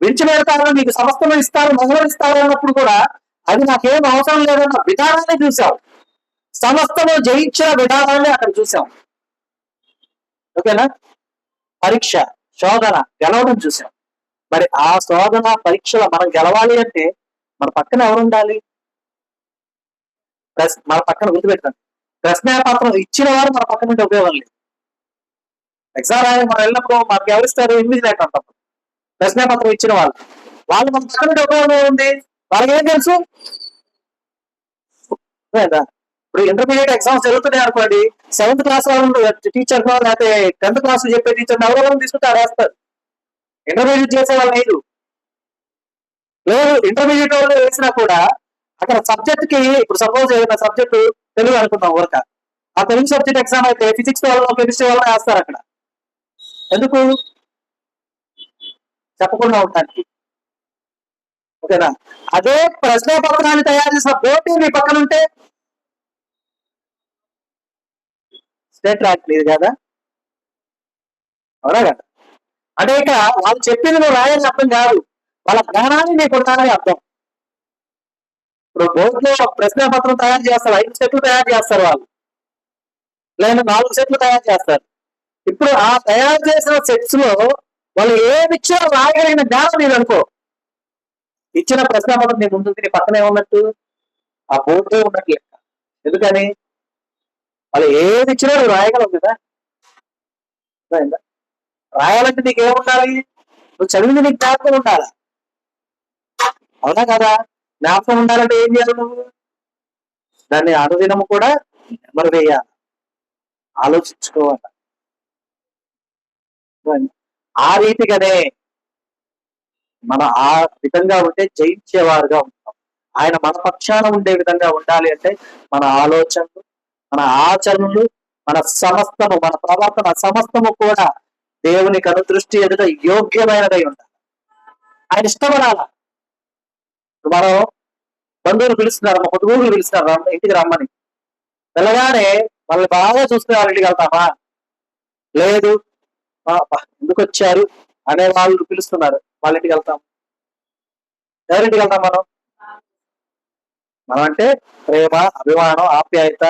విడిచిపెడతారు, నీకు సమస్తము ఇస్తారు, మహిళలు ఇస్తారు అన్నప్పుడు కూడా అది నాకేం అవసరం లేదన్న విధానాన్ని చూసాం. సమస్తము జయించిన విధానాన్ని అక్కడ చూసాం. ఓకేనా? పరీక్ష, శోధన, గెలవడం చూసాం. మరి ఆ శోధన, పరీక్షలో మనం గెలవాలి అంటే మన పక్కన ఎవరు ఉండాలి? మన పక్కన గుర్తుపెట్టాను, ప్రశ్నాపత్రం ఇచ్చిన వారు మన పక్కన ఉంటే ఉపయోగం లేదు. ఎగ్జామ్ రాయడానికి మనం వెళ్ళినప్పుడు మనకి ఎవరిస్తారు? ఇన్విజిలేటర్ అంటాం. ప్రశ్నాపత్రం ఇచ్చిన వాళ్ళు మన పక్కన ఉంటే ఉపయోగం ఉంది. వాళ్ళకి ఏం తెలుసు? ఇప్పుడు ఇంటర్మీడియట్ ఎగ్జామ్స్ జరుగుతున్నాయి అనుకోండి, 7th క్లాస్ వాళ్ళు టీచర్ లేకపోతే 10th క్లాస్ చెప్పే టీచర్ ఎవరో తీసుకుంటే వేస్తారు. ఇంటర్మీడియట్ చేసే వాళ్ళు లేదు. ఇంటర్మీడియట్ వాళ్ళు వేసినా కూడా అక్కడ సబ్జెక్ట్ కి, ఇప్పుడు సపోజ్ ఏదైనా సబ్జెక్ట్ తెలుగు అనుకుందాం వర్క, ఆ తెలుగు సబ్జెక్ట్ ఎగ్జామ్ అయితే ఫిజిక్స్ వాళ్ళు కెమిస్ట్రీ వాళ్ళు వేస్తారు అక్కడ. ఎందుకు? చెప్పకుండా ఉండడానికి. ఓకేనా? అదే ప్రశ్న పత్రాన్ని తయారు చేసిన పోటీ మీ పక్కన ఉంటే స్టేట్ ర్యాంక్ లేదు కదా, అవునా కదా? అంటే ఇక వాళ్ళు చెప్పింది నువ్వు రాయాలని అర్థం కాదు, వాళ్ళ జ్ఞానాన్ని నీకు ఉండాలని అర్థం. ఇప్పుడు బోర్డులో ప్రశ్న పత్రం తయారు చేస్తారు, 5 సెట్లు తయారు చేస్తారు వాళ్ళు, లేదా 4 సెట్లు తయారు చేస్తారు. ఇప్పుడు ఆ తయారు చేసిన సెట్స్ లో వాళ్ళు ఏమి ఇచ్చినా రాయగలిగిన జ్ఞానం నీది అనుకో. ఇచ్చిన ప్రశ్న పత్రం నీ ముందు నీ పక్కనే ఉన్నట్టు, ఆ బోర్డులో ఉన్నట్టు లెక్క. ఎందుకని? వాళ్ళు ఏది ఇచ్చినా నువ్వు రాయగలవు కదా. రాయాలంటే నీకు ఏముండాలి? నువ్వు చదివింది నీకు జ్ఞాపకం ఉండాలి, అవునా కదా? జ్ఞాపకం ఉండాలంటే ఏం చేయాలి? నువ్వు దాన్ని అనుదినము కూడా నెమరు వేయాలి, ఆలోచించుకోవాలి. ఆ రీతిగానే మనం ఆ విధంగా ఉంటే జయించేవారుగా ఉంటాం. ఆయన మన పక్షాన ఉండే విధంగా ఉండాలి అంటే మన ఆలోచనలు, మన ఆచరణలు, మన సమస్తము, మన ప్రవర్తన సమస్తము కూడా దేవునికి అనుదృష్టి ఎదుట యోగ్యమైనదై ఉండాలి. ఆయన ఇష్టపడాల. మనం బంధువులు పిలుస్తున్నారు, మా పొదుగులు పిలుస్తున్నారు ఇంటికి రమ్మని, వెళ్ళగానే వాళ్ళని బాగా చూసుకునే వాళ్ళ ఇంటికి వెళ్తామా? లేదు, ఎందుకు వచ్చారు అనే వాళ్ళు పిలుస్తున్నారు, వాళ్ళ ఇంటికి వెళ్తాం. ఎవరింటికి వెళ్తాం మనం? అంటే ప్రేమ, అభిమానం, ఆప్యాయత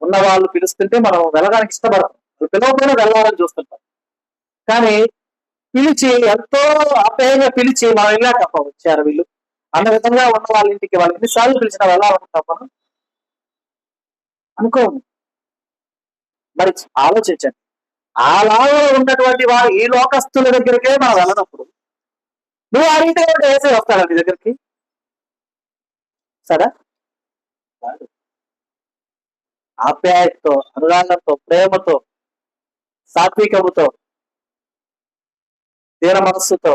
ఉన్న వాళ్ళు పిలుస్తుంటే మనం వెళ్ళడానికి ఇష్టపడతాం. వాళ్ళు పిలవకపోయినా వెళ్ళాలని చూస్తుంటాం. కానీ పిలిచి ఎంతో ఆప్యాయంగా పిలిచి మనం వెళ్ళాక వచ్చారు వీళ్ళు అన్న విధంగా ఉన్న వాళ్ళ ఇంటికి వాళ్ళు ఎన్నిసార్లు పిలిచినా వెళ్ళాలనుకుంటాం మనం? అనుకోము. మరి ఆలోచించండి, అలాగే ఉన్నటువంటి వారు ఈ లోకస్తుల దగ్గరికే మనం వెళ్ళినప్పుడు నువ్వు ఆ రీతిగా వేసే వస్తాడా నీ దగ్గరికి? సరే, ఆప్యాయతతో, అనురాగంతో, ప్రేమతో, సాత్వికముతో, దీన మనస్సుతో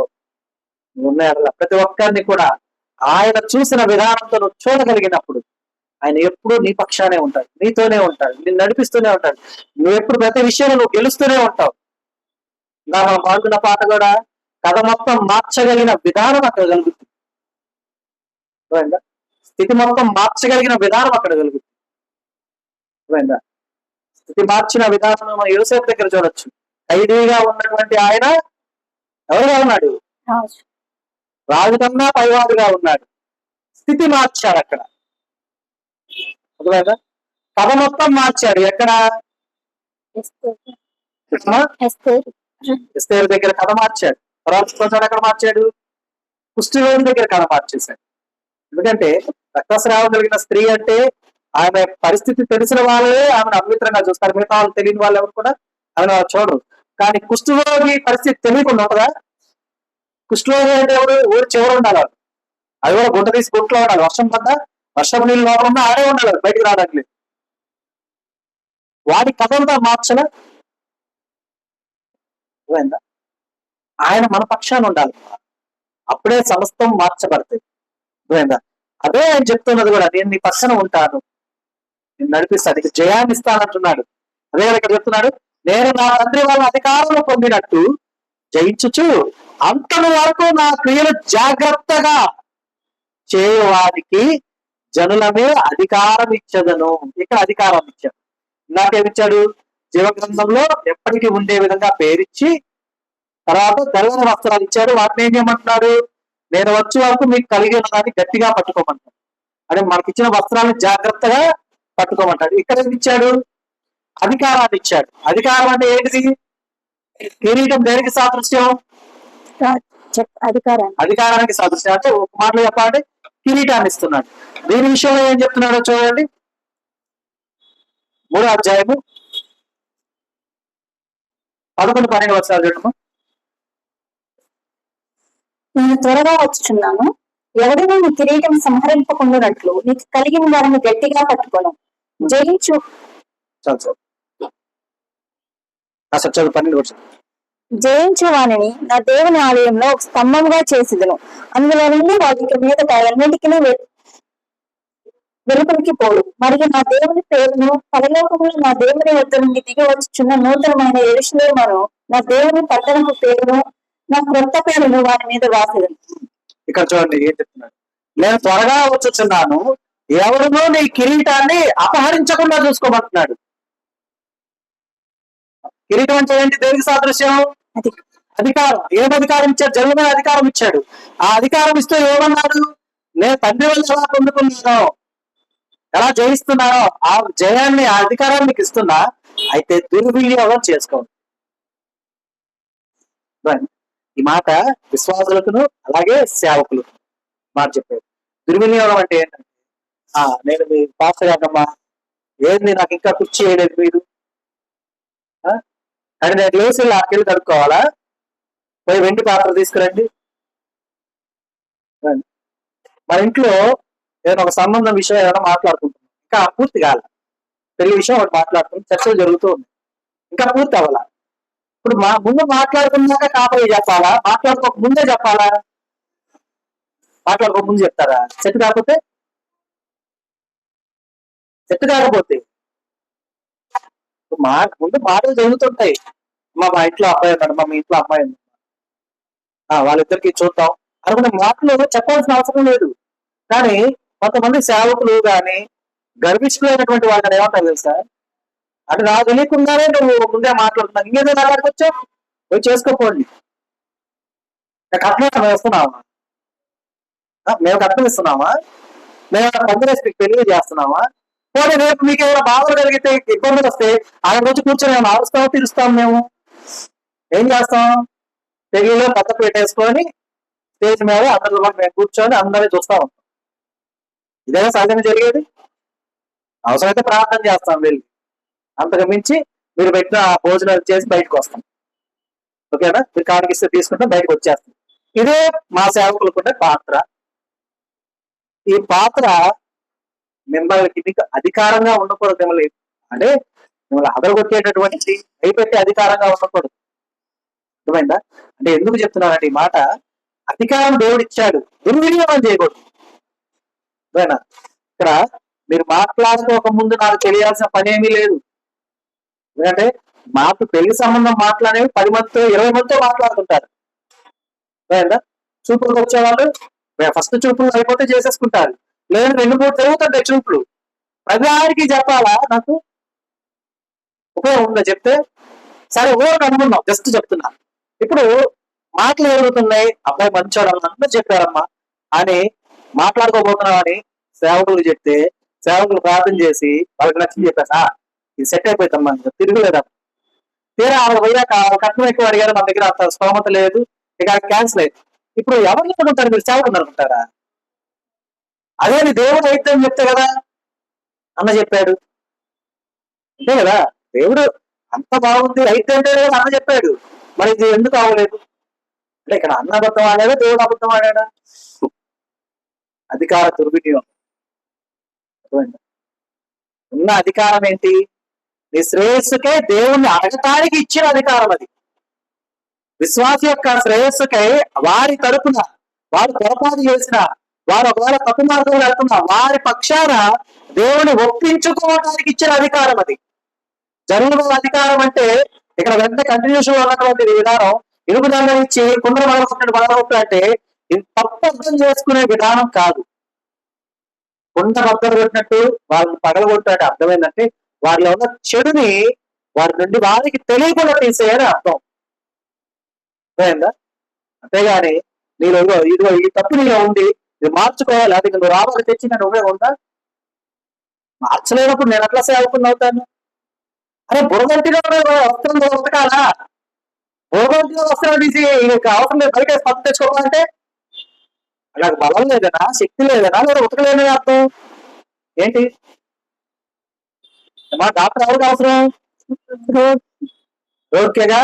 ఉన్నాయా? ప్రతి ఒక్కరిని కూడా ఆయన చూసిన విధానంతో నువ్వు చూడగలిగినప్పుడు ఆయన ఎప్పుడూ నీ పక్షానే ఉంటాడు, నీతోనే ఉంటాడు, నిన్ను నడిపిస్తూనే ఉంటాడు. నువ్వు ఎప్పుడు ప్రతి విషయంలో నువ్వు గెలుస్తూనే ఉంటావు. ఇంకా మనం పాడుతున్న పాట కూడా కథ మొత్తం మార్చగలిగిన విధానం అక్కడ కలుగుతుంది. స్థితి మొత్తం మార్చగలిగిన విధానం అక్కడ కలుగుతుంది. స్థితి మార్చిన విధానం మనం యోసేపు దగ్గర చూడొచ్చు. ఖైదీగా ఉన్నటువంటి ఆయన ఎవరుగా ఉన్నాడు? రాజు కన్నా పైవాడుగా ఉన్నాడు. స్థితి మార్చాడు అక్కడ. అర్థమైందా? కథ మొత్తం మార్చాడు. ఎక్కడ? ఎస్తేరు దగ్గర కథ మార్చాడు. తర్వాత ఎక్కడ మార్చాడు? కుష్ఠరోగి దగ్గర కథ మార్చేశాడు. ఎందుకంటే రక్తస్రావం కలిగిన స్త్రీ అంటే ఆమె పరిస్థితి తెలిసిన వాళ్ళే ఆమెను అపవిత్రంగా చూస్తారు. మిగతా వాళ్ళు తెలియని వాళ్ళు ఎవరు కూడా ఆమెను చూడరు. కానీ కుష్ఠరోగి పరిస్థితి తెలియకుండా ఉంటుందా? కుష్ఠరోగి అంటే ఎవరు? ఊరు చివరి ఉండాలి. అది కూడా గుంట తీసి గుంట్లో ఉండాలి. వర్షం పడ్డా, వర్షం నీళ్ళు లోపల ఉన్నా ఆడే ఉండాలి, బయటికి రావడానికి. వాడి కథంతా మార్చలే. ఆయన మన పక్షాన ఉండాలి, అప్పుడే సమస్తం మార్చబడతాయి. అదే ఆయన చెప్తున్నది కూడా, నేను నీ పక్కన ఉంటాను, నేను నడిపిస్తాను, నీకు జయాన్ని ఇస్తానంటున్నాడు. అదే ఇక్కడ చెప్తున్నాడు, నేను నా తండ్రి వాళ్ళ అధికారంలో పొందినట్టు జయించుచు అంతటి వరకు నా క్రియలు జాగ్రత్తగా చేయవారికి జనులమే అధికారం ఇచ్చదను. ఇక్కడ అధికారం ఇచ్చాడు. నాకేమిచ్చాడు? జీవగ్రంథంలో ఎప్పటికీ ఉండే విధంగా పేరిచ్చి, తర్వాత తెల్లని వస్త్రాలు ఇచ్చాడు. వాటిని ఏం చేయమంటున్నాడు? నేను వచ్చే వరకు మీకు కలిగి ఉన్నదాన్ని గట్టిగా పట్టుకోమంటాడు. అంటే మనకి ఇచ్చిన వస్త్రాలను జాగ్రత్తగా పట్టుకోమంటాడు. ఇక్కడ ఏమి ఇచ్చాడు? అధికారాన్ని ఇచ్చాడు. అధికారం అంటే ఏంటిది? కిరీటం దేనికి సాదృశ్యం? అధికారానికి సాదృశ్యం. అంటే ఒక మాటలో చెప్పాలంటే కిరీటాన్ని ఇస్తున్నాడు. దీని విషయంలో ఏం చెప్తున్నాడో చూడండి. 3వ అధ్యాయము 11-12 వచనాలు చూడము. నేను త్వరగా వచ్చుచున్నాను, ఎవడైనా నీ కిరీటం సంహరింపకుండానట్లు నీకు కలిగిన వారిని గట్టిగా పట్టుకోను. జయించు చాలు సార్, అసలు చదువు 12 వచ్చాను. జయించు వానిని నా దేవుని ఆలయంలో ఒక స్తంభంగా చేసిదును. అందులో నుండి వాటికి మీద అన్నిటికీ వెలుపలికి పోడు. మరియు నా దేవుని పేరును పరలోకములో నా దేవుని వద్ద నుండి దిగి వచ్చుచున్న నూతనమైన యెరూషలేమును నా దేవుని పట్టణపు పేరును నా క్రొత్త పేరును వారి మీద రాసేదను. ఇక్కడ చూడండి ఏం చెప్తున్నాడు. నేను త్వరగా వచ్చుచున్నాను, ఎవరునో నీ కిరీటాన్ని అపహరించకుండా చూసుకోమంటున్నాడు. కిరీటం అంటే ఏంటి? దేనికి సాదృశ్యం? అధికారం. ఏం అధికారం ఇచ్చాడు? జరుగుతున్న అధికారం ఇచ్చాడు. ఆ అధికారం ఇస్తూ ఏమన్నాడు? నేను తండ్రి వల్ల ఎలా పొందుకున్నానో, ఎలా జయిస్తున్నానో ఆ జయాన్ని, ఆ అధికారాన్ని మీకు ఇస్తున్నా, అయితే దుర్వినియోగం చేసుకోండి. ఈ మాట విశ్వాసులకును అలాగే సేవకులు మాట చెప్పారు. దుర్వినియోగం అంటే ఏంటంటే, నేను మీ పాస్టర్ గారినమ్మా, ఏంది నాకు ఇంకా కుర్చీ వేయలేదు మీరు అంటే నేను లేచి అక్కడికి కడుక్కోవాలా? పోయి వెండి పాత్ర తీసుకురండి. మన ఇంట్లో ఏదైనా ఒక సంబంధం విషయం ఏమైనా మాట్లాడుకుంటున్నాం, ఇంకా పూర్తి కాల, పెళ్లి విషయం ఒకటి మాట్లాడుతుంది, చర్చలు జరుగుతూ ఉంది, ఇంకా పూర్తి అవ్వాలా. ఇప్పుడు ముందు మాట్లాడుకున్నాక కాపరి చెప్పాలా? మాట్లాడుకోక ముందే చెప్పాలా? మాట్లాడుకోక ముందు చెప్తారా? చెట్టు కాకపోతే ముందు మాటలు జరుగుతుంటాయి. మా ఇంట్లో అబ్బాయి ఉన్నాడు, మా ఇంట్లో అమ్మాయి ఉంది, వాళ్ళిద్దరికి చూద్దాం అనుకునే మాటలు చెప్పాల్సిన అవసరం లేదు. కానీ కొంతమంది సేవకులు కానీ గర్విష్ఠులైనటువంటి వాళ్ళని ఏమంటారు తెలుసా? అంటే నాకు తెలియకుండానే నువ్వు ముందే మాట్లాడుతున్నావు, ఇంకేదో మాట్లాడుకొచ్చావు, పోయి చేసుకోపోండి. కట్నం వేస్తున్నావా? మేము కట్నం ఇస్తున్నామా? మేము పందిరేసి పెళ్లి చేస్తున్నామా? పోనీ రేపు మీకు ఏమైనా బాధలు కలిగితే, ఇబ్బందులు వస్తే ఆయన రోజు కూర్చొని ఏమైనా ఆరుస్తామో తీరుస్తాం. మేము ఏం చేస్తాం? పెళ్లిలో పెద్ద పెట్టేసుకొని స్టేజ్ మీద అందరిలో మేము కూర్చొని అందరినీ చూస్తా ఉంటాం. ఇదేనా సహజంగా జరిగేది? అవసరమైతే ప్రార్థన చేస్తాం వెళ్ళి, అంతకు మించి మీరు పెట్టిన భోజనాలు చేసి బయటకు వస్తాం. ఓకేనా? మీరు కాడికి ఇస్తే తీసుకుంటాం, బయటకు వచ్చేస్తాం. ఇదే మా సేవకులకు ఉండే పాత్ర. ఈ పాత్ర మిమ్మల్ని మీకు అధికారంగా ఉండకూడదు. మిమ్మల్ని అదరగొట్టేటటువంటి అయిపెట్టి అధికారంగా ఉండకూడదు. అర్థమైందా? అంటే ఎందుకు చెప్తున్నానంటే ఈ మాట, అధికారం దేవుడు ఇచ్చాడు, దుర్వినియోగం చేయకూడదు. అర్థమైనా? ఇక్కడ మీరు మాట్లాడుకోక ముందు నాకు తెలియాల్సిన పని ఏమీ లేదు. ఎందుకంటే మాకు పెళ్లి సంబంధం మాట్లాడేవి 10 మందితో 20 మందితో మాట్లాడుతుంటారు. అర్థమైందా? చూపులకు వచ్చేవాళ్ళు ఫస్ట్ చూపులు అయిపోతే చేసేసుకుంటారు, లేదు 2-3 జరుగుతుంటాయి చూపులు. ప్రతిదానికి చెప్పాలా? నాకు ఉపయోగం ఉందా చెప్తే? సరే ఊరికి అనుకున్నాం, జస్ట్ చెప్తున్నా. ఇప్పుడు మాటలు జరుగుతున్నాయి, అబ్బాయి మంచోడు అందరూ చెప్పారమ్మా అని మాట్లాడుకోబోతున్నాం అని సేవకులు చెప్తే, సేవకులు ప్రార్థన చేసి వాళ్ళకి నచ్చింది చెప్పేసా, ఇది సెట్ అయిపోతామ్మా, ఇంకా తిరుగులేదా? తీరా ఆవిడ పోయాక కట్నం ఎక్కువ అడిగారు, మన దగ్గర అంత స్తోమత లేదు, ఇక క్యాన్సిల్ అయింది. ఇప్పుడు ఎవరు అనుకుంటారు? మీరు సేవకులు అనుకుంటారా? అదే నీ దేవుడు అయితే అని చెప్తే కదా అన్న చెప్పాడు, అంతే కదా. దేవుడు అంత బాగుంది అయితే అంటే అన్న చెప్పాడు, మరి ఇది ఎందుకు అవ్వలేదు? అంటే ఇక్కడ అన్న అబద్ధం ఆడాడా, దేవుడు అబద్ధం ఆడాడా? అధికార దుర్వినియోగం. ఉన్న అధికారం ఏంటి? నీ శ్రేయస్సుకే దేవుణ్ణి అడగటానికి ఇచ్చిన అధికారం అది. విశ్వాస యొక్క శ్రేయస్సుకై వారి తరపున, వారు పొరపాటు చేసిన, వారు ఒకవేళ తప్పు మార్గంలో వెళ్తున్నా వారి పక్షాన దేవుని ఒప్పించుకోవడానికి ఇచ్చిన అధికారం అది. జరుగుల అధికారం అంటే ఇక్కడ వెంటనే కంటిన్యూషన్ ఉన్నటువంటి విధానం, ఇరుగు దండం ఇచ్చి కుండ్ర బలగొట్టు అంటే ఇది తప్పు అర్థం చేసుకునే విధానం కాదు. కుండ బద్దలు కొట్టినట్టు వాళ్ళని పగలగొట్టినట్టు అర్థమైందంటే వారిలో ఉన్న చెడుని వారి నుండి వారికి తెలియకుండా తీసేయని అర్థం. అర్థమైందా? అంతేగాని నీలో ఇదిగో ఈ తప్పు నీలో ఉంది, ఇది మార్చుకోవాలి, అది నువ్వు రావాలి తెచ్చి నేను ఉపయోగం ఉందా? మార్చలేనప్పుడు నేను ఎట్లా సేవకుని అవుతాను? అరే బురగంటిలో వస్త్రం ఉతకాలా? బురగంటిలో వస్త్రం తీసి అవసరం లేదు బయట పట్టు తెచ్చుకోవాలంటే నాకు బలం లేదనా, శక్తి లేదనా, లేదా ఉతకలేదని అర్థం ఏంటి? మా డాక్టర్ ఎవరికి అవసరం? ఓకేగా,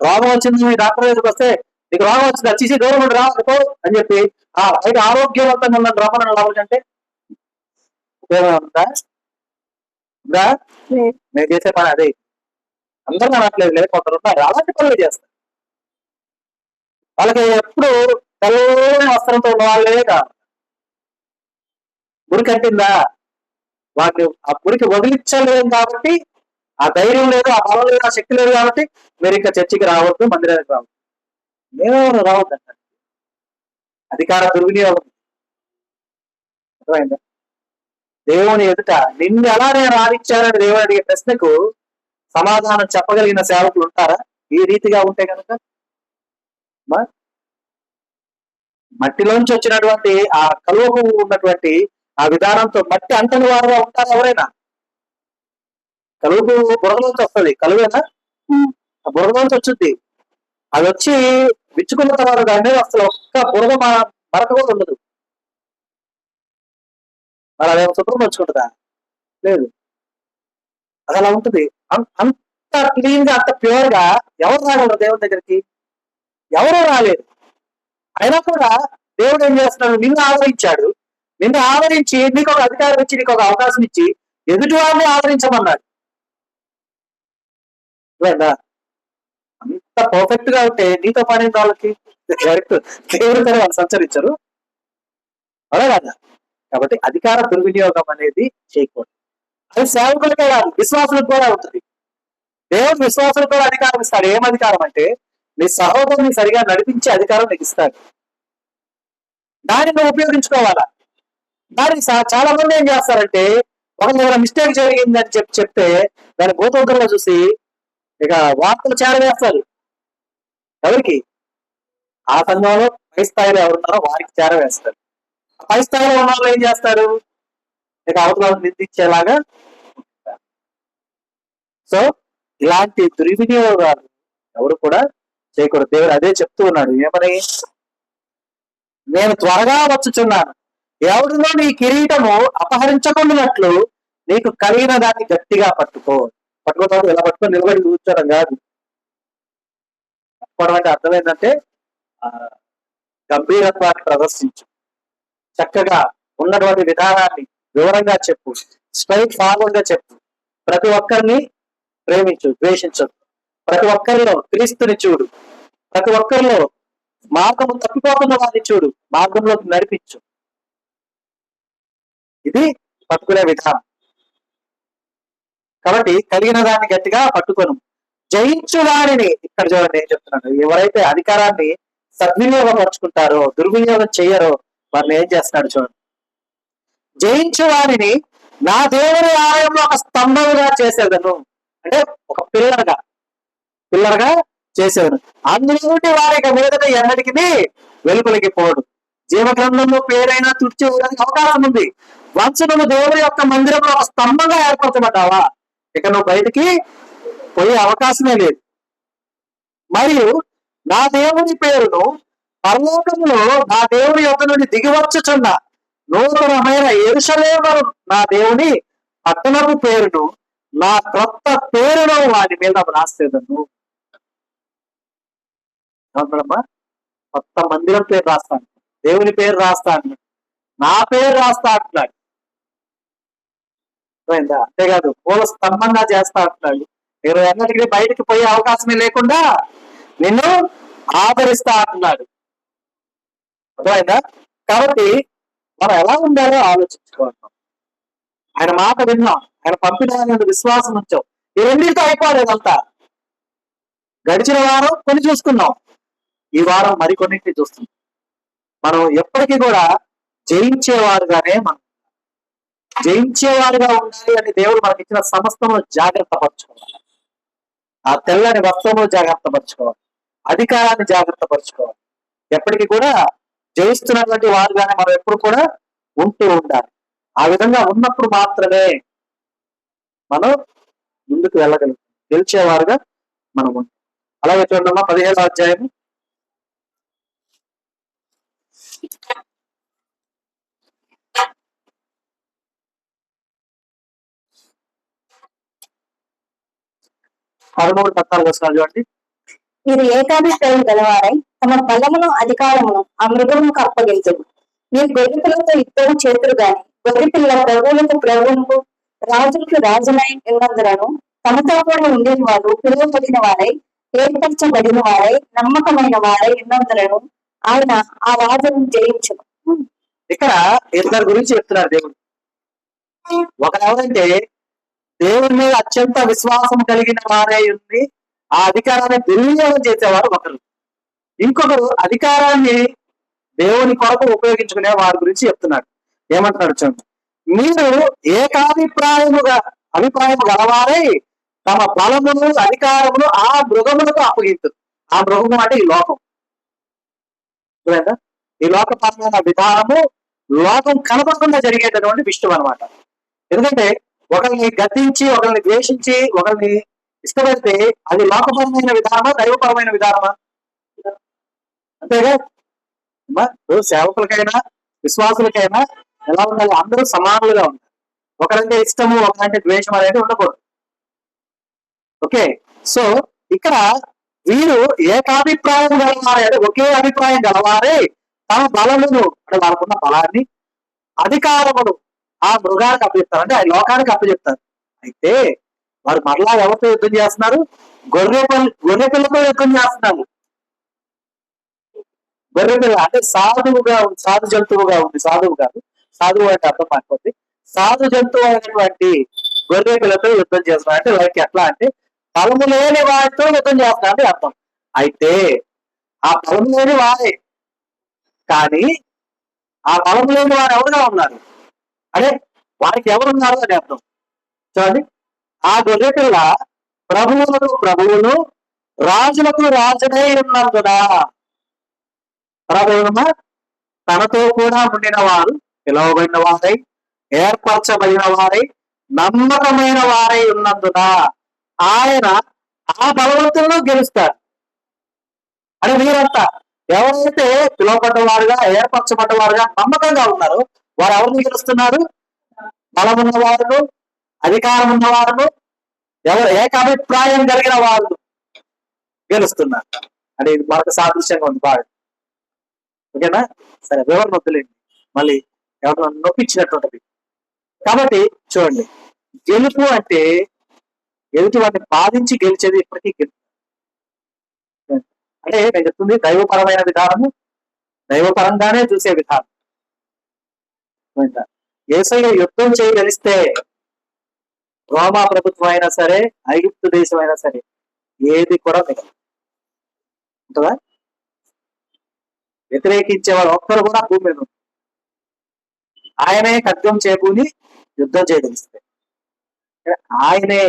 రోగం వచ్చింది మీ డాక్టర్ దగ్గరికి వస్తే నీకు రోగం వచ్చింది వచ్చేసి దూరం ఉండి రాకపో అని చెప్పి అయితే ఆరోగ్యవంతంగా ఉన్న రమ్మని రావాలంటే ఉపయోగం ఉందా? ఉందా? నేను చేసే పని అదే. అందరూ అనట్లేదు, లేదు కొందరు ఉన్నారు అలాంటి పనులు చేస్తారు. వాళ్ళకి ఎప్పుడు తెల్లని వస్త్రంతో ఉన్న వాళ్ళే కాదు. గుడి కట్టిందా, వాటిని ఆ గుడికి వదిలించలేదు కాబట్టి, ఆ ధైర్యం లేదు, ఆ బలం లేదు, ఆ శక్తి లేదు కాబట్టి మీరు ఇంకా చర్చికి రావద్దు, మందిరానికి రావద్దు. నేను రావద్దు అంట. అధికార దుర్వినియోగం. అర్థమైందా? దేవుని ఎదుట నిన్ను ఎలా నేను రానిచ్చానని దేవుడు అడిగే ప్రశ్నకు సమాధానం చెప్పగలిగిన సేవకులు ఉంటారా? ఈ రీతిగా ఉంటే కనుక మట్టిలోంచి వచ్చినటువంటి ఆ కలువకు ఉన్నటువంటి ఆ విధానంతో మట్టి అంటని వారుగా ఉంటారు ఎవరైనా? కలుపు బురదలోంచి వస్తుంది, కలువేనా? ఆ బురదలోంచి వచ్చింది. అది వచ్చి విచ్చుకున్న తర్వాత దాని మీద అసలు ఒక్క బురద మరక కూడా ఉండదు. మరి అదేమో శుభ్రం వచ్చుకుంటుందా? లేదు. అది అలా ఉంటుంది. అంత క్లీన్ గా, అంత ప్యూర్ గా ఎవరు రాగలరు దేవుని దగ్గరికి? ఎవరూ రాలేదు. అయినా కూడా దేవుడు ఏం చేస్తున్నాడు? నిన్ను ఆదరించాడు. నిన్ను ఆదరించి నీకు ఒక అధికారం ఇచ్చి, నీకు ఒక అవకాశం ఇచ్చి ఎదుటి వారిని ఆదరించమన్నాడు. లేదా? అంత పర్ఫెక్ట్ గా ఉంటే నీతో పని వాళ్ళకి డైరెక్ట్ దేవుడితో వాళ్ళు సంచరించరు, అదే కదా? కాబట్టి అధికార దుర్వినియోగం అనేది చేయకూడదు. అది సేవకులకే కాదు, విశ్వాసులకు కూడా ఉంటుంది. దేవుడు విశ్వాసులకు కూడా అధికారం ఇస్తాడు. ఏం అధికారం అంటే, నీ సహోదరుని సరిగా నడిపించే అధికారం నీకు ఇస్తాడు. దాన్ని నువ్వు ఉపయోగించుకోవాలా. దానికి చాలా మంది ఏం చేస్తారంటే, ఒక మిస్టేక్ జరిగిందని చెప్తే దాని భూతోద్రంలో చూసి ఇక వార్తలు చేరవేస్తారు. ఎవరికి? ఆ సంఘంలో పై స్థాయిలో ఎవరున్నారో వారికి చేరవేస్తారు. పై స్థాయిలో ఉన్న వాళ్ళు ఏం చేస్తారు? ఇక అవతల నిందించేలాగా. సో ఇలాంటి దుర్వినియోగాలు ఎవరు కూడా చేయకూడదు. దేవుడు అదే చెప్తూ ఉన్నాడు. ఏమని? నేను త్వరగా వచ్చుచున్నాను, ఎవరిలో నీ కిరీటము అపహరించకుండానట్లు నీకు కలిగిన దాన్ని గట్టిగా పట్టుకో. పట్టుకోవడం ఇలా పట్టుకొని నిలబడి కూర్చోడం కాదు. పట్టుకోవడం అంటే అర్థం ఏంటంటే గంభీరత్వాన్ని ప్రదర్శించు, చక్కగా ఉన్నటువంటి విధానాన్ని వివరంగా చెప్పు, స్ట్రైట్ ఫార్వర్డ్ గా చెప్పు. ప్రతి ఒక్కరిని ప్రేమించు, ద్వేషించు. ప్రతి ఒక్కరిలో క్రీస్తుని చూడు. ప్రతి ఒక్కరిలో మార్గము తప్పిపోతున్న వారిని చూడు, మార్గంలోకి నడిపించు. ఇది పట్టుకునే విధానం. కాబట్టి కలిగిన దాన్ని గట్టిగా పట్టుకొను. జయించు వారిని, ఇక్కడ చూడండి ఏం చెప్తున్నాడు, ఎవరైతే అధికారాన్ని సద్వినియోగపరుచుకుంటారో, దుర్వినియోగం చెయ్యరో వారిని ఏం చేస్తున్నాడు చూడండి. జయించు వారిని నా దేవుని ఆలయంలో ఒక స్తంభముగా చేసేదను. అంటే ఒక పిల్లర్గా చేసేదను. అందులో వారికి మీదట ఎన్నటికి వెలుపలికి పోడు. జీవగ్రంథంలో పేరైనా తుడిచేయడానికి అవకాశం ఉంది. వంశము దేవుని యొక్క మందిరంలో ఒక స్తంభంగా ఏర్పరచబడ్డావా, ఇక నువ్వు బయటికి పోయే అవకాశమే లేదు. మరియు నా దేవుని పేరును పరలోకములో నా దేవుని యొక్క నుండి దిగివచ్చుచున్న నూతనమైన యెరూషలేము నా దేవుని పట్టణపు పేరును, నా క్రొత్త పేరును వాటి మీద రాసేదను. ఏమంటాడమ్మా? కొత్త మందిరం పేరు రాస్తాను, దేవుని పేరు రాస్తా అంటున్నాడు, నా పేరు రాస్తా అంటున్నాడు. అంతేకాదు పూల స్తంభంగా చేస్తా అంటున్నాడు. నేను ఎన్నటికీ బయటికి పోయే అవకాశమే లేకుండా నిన్ను ఆదరిస్తా అంటున్నాడు. అర్థమైందా? కాబట్టి మనం ఎలా ఉండాలో ఆలోచించుకోవాలి. ఆయన మాట విన్నాం, ఆయన పంపిన విశ్వాసం ఉంచాం. ఈ రెండింటితో అయిపోలేదంతా. గడిచిన వారం కొన్ని చూసుకున్నాం, ఈ వారం మరికొన్నింటిని చూస్తున్నాం. మనం ఎప్పటికీ కూడా జయించేవారుగానే మనం జయించేవారుగా ఉండాలి అని దేవుడు మనకి ఇచ్చిన సమస్తము జాగ్రత్త పరచుకోవాలి. ఆ తెల్లని వస్త్రము జాగ్రత్త పరచుకోవాలి, అధికారాన్ని జాగ్రత్త పరచుకోవాలి. ఎప్పటికీ కూడా జయిస్తున్నటువంటి వారుగానే మనం ఎప్పుడు కూడా ఉంటూ ఉండాలి. ఆ విధంగా ఉన్నప్పుడు మాత్రమే మనం ముందుకు వెళ్ళగలుగుతాం, గెలిచేవారుగా మనం ఉంటాం. అలాగే చూడమ్మా 17వ అధ్యాయం 13-14 వచనాలు చూడండి. మీరు ఏకాభిప్రాయం గలవారై తమ బలమును అధికారమును ఆ మృగములకు అప్పగించదు. మీరు గొర్రెపిల్లతో యుద్ధం చేతురు గాని గొర్రెపిల్ల ప్రభువులకు ప్రభువులకు రాజులకు రాజునై ఉన్నందులను తమతో కూడా ఉండేది వారు పిలువబడిన వారై ఏర్పరచబడిన వారై నమ్మకమైన వారై ఉన్నందులను ఆయన ఆ రాజును జయించను. ఇక్కడ ఇద్దరు గురించి చెప్తున్నారు దేవుడు. ఒకరు ఎవరంటే దేవుని మీద అత్యంత విశ్వాసం కలిగిన వారే ఉంది, ఆ అధికారాన్ని దుర్వినియోగం చేసేవారు ఒకరు. ఇంకొకరు అధికారాన్ని దేవుని కొరకు ఉపయోగించుకునే వారి గురించి చెప్తున్నాడు. ఏమంటున్నాడు చూడండి. మీరు అభిప్రాయము గలవారై తమ బలమును అధికారమును ఆ మృగములకు అప్పగించు. ఆ మృగము అంటే ఈ లోకం. ఈ లోకపరమైన విధానము లోకం కనపడకుండా జరిగేటటువంటి విషయం అనమాట. ఎందుకంటే ఒకరిని గద్దించి ఒకరిని ద్వేషించి ఒకరిని ఇష్టపడితే అది లోకపరమైన విధానమా దైవపరమైన విధానమా? అంతేగా. సేవకులకైనా విశ్వాసులకైనా ఎలా ఉండాలి? అందరూ సమానులుగా ఉండాలి. ఒకరంటే ఇష్టము ఒకరంటే ద్వేషం అనేది ఉండకూడదు. ఓకే. సో ఇక్కడ వీరు ఏకాభిప్రాయం గలవారే, అంటే ఒకే అభిప్రాయం గలవారే తమ బలమును, అంటే వాళ్ళకున్న బలాన్ని అధికారమును ఆ మృగానికి అప్పచెప్తారు, అంటే ఆ లోకానికి అప్పచెప్తారు. అయితే వారు మరలా ఎవరితో యుద్ధం చేస్తున్నారు? గొర్రెపిల్లతో యుద్ధం చేస్తున్నారు. గొర్రెపిల్ల అంటే సాధు జంతువుగా ఉంది. సాధువు కాదు, సాధువు అంటే అర్థం మారిపోతుంది. సాధు జంతువు అయినటువంటి గొర్రెపిల్లతో యుద్ధం చేస్తున్నారు. అంటే లైక్ ఎట్లా అంటే బలము లేని వారితో యుద్ధం చేస్తున్నారు అంటే అర్థం. అయితే ఆ బలము లేని వారే, కానీ ఆ బలము లేని వారు ఎవరుగా ఉన్నారు అంటే వారికి ఎవరున్నారు అని అర్థం. చూడండి, ఆ గొర్రెపిల్ల ప్రభువును రాజులకు రాజునై ఉన్నందున ప్రభువున తనతో కూడా ఉండిన వారు పిలువబడిన వారై ఏర్పరచబడిన వారై నమ్మకమైన వారై ఉన్నందున ఆయన ఆ బలవంతులను గెలుస్తాడు. అంటే వీరంతా ఎవరైతే పిలువబడ్డవారుగా ఏర్పరచబడ్డవారుగా నమ్మకంగా ఉన్నారో వారు ఎవరిని గెలుస్తున్నారు? బలమున్న వారును అధికారం ఉన్న వారును ఏకాభిప్రాయం కలిగిన వారు గెలుస్తున్నారు. అంటే ఇది మనకు సాదృశ్యంగా ఉంది బాగా. ఓకేనా? సరే, వివరణ వద్దులేండి, మళ్ళీ ఎవరు నొప్పించినట్టుంటది. కాబట్టి చూడండి, గెలుపు అంటే ఎదుటి వాటిని బాధించి గెలిచేది ఇప్పటికీ గెలుపు. అంటే నేను చెప్తుంది దైవపరమైన విధానము, దైవపరంగానే చూసే విధానం. యేసయ్య యుద్ధం చేయగలిస్తే రోమా ప్రభుత్వం అయినా సరే ఐగుప్తు దేశం అయినా సరే ఏది కూడా మిగలదు. ఉంటుందా? వ్యతిరేకించే వాళ్ళు ఒక్కరు కూడా భూమి మీద ఉంది. ఆయనే ఖడ్గం చేకూని యుద్ధం చేయగలిస్తే, ఆయనే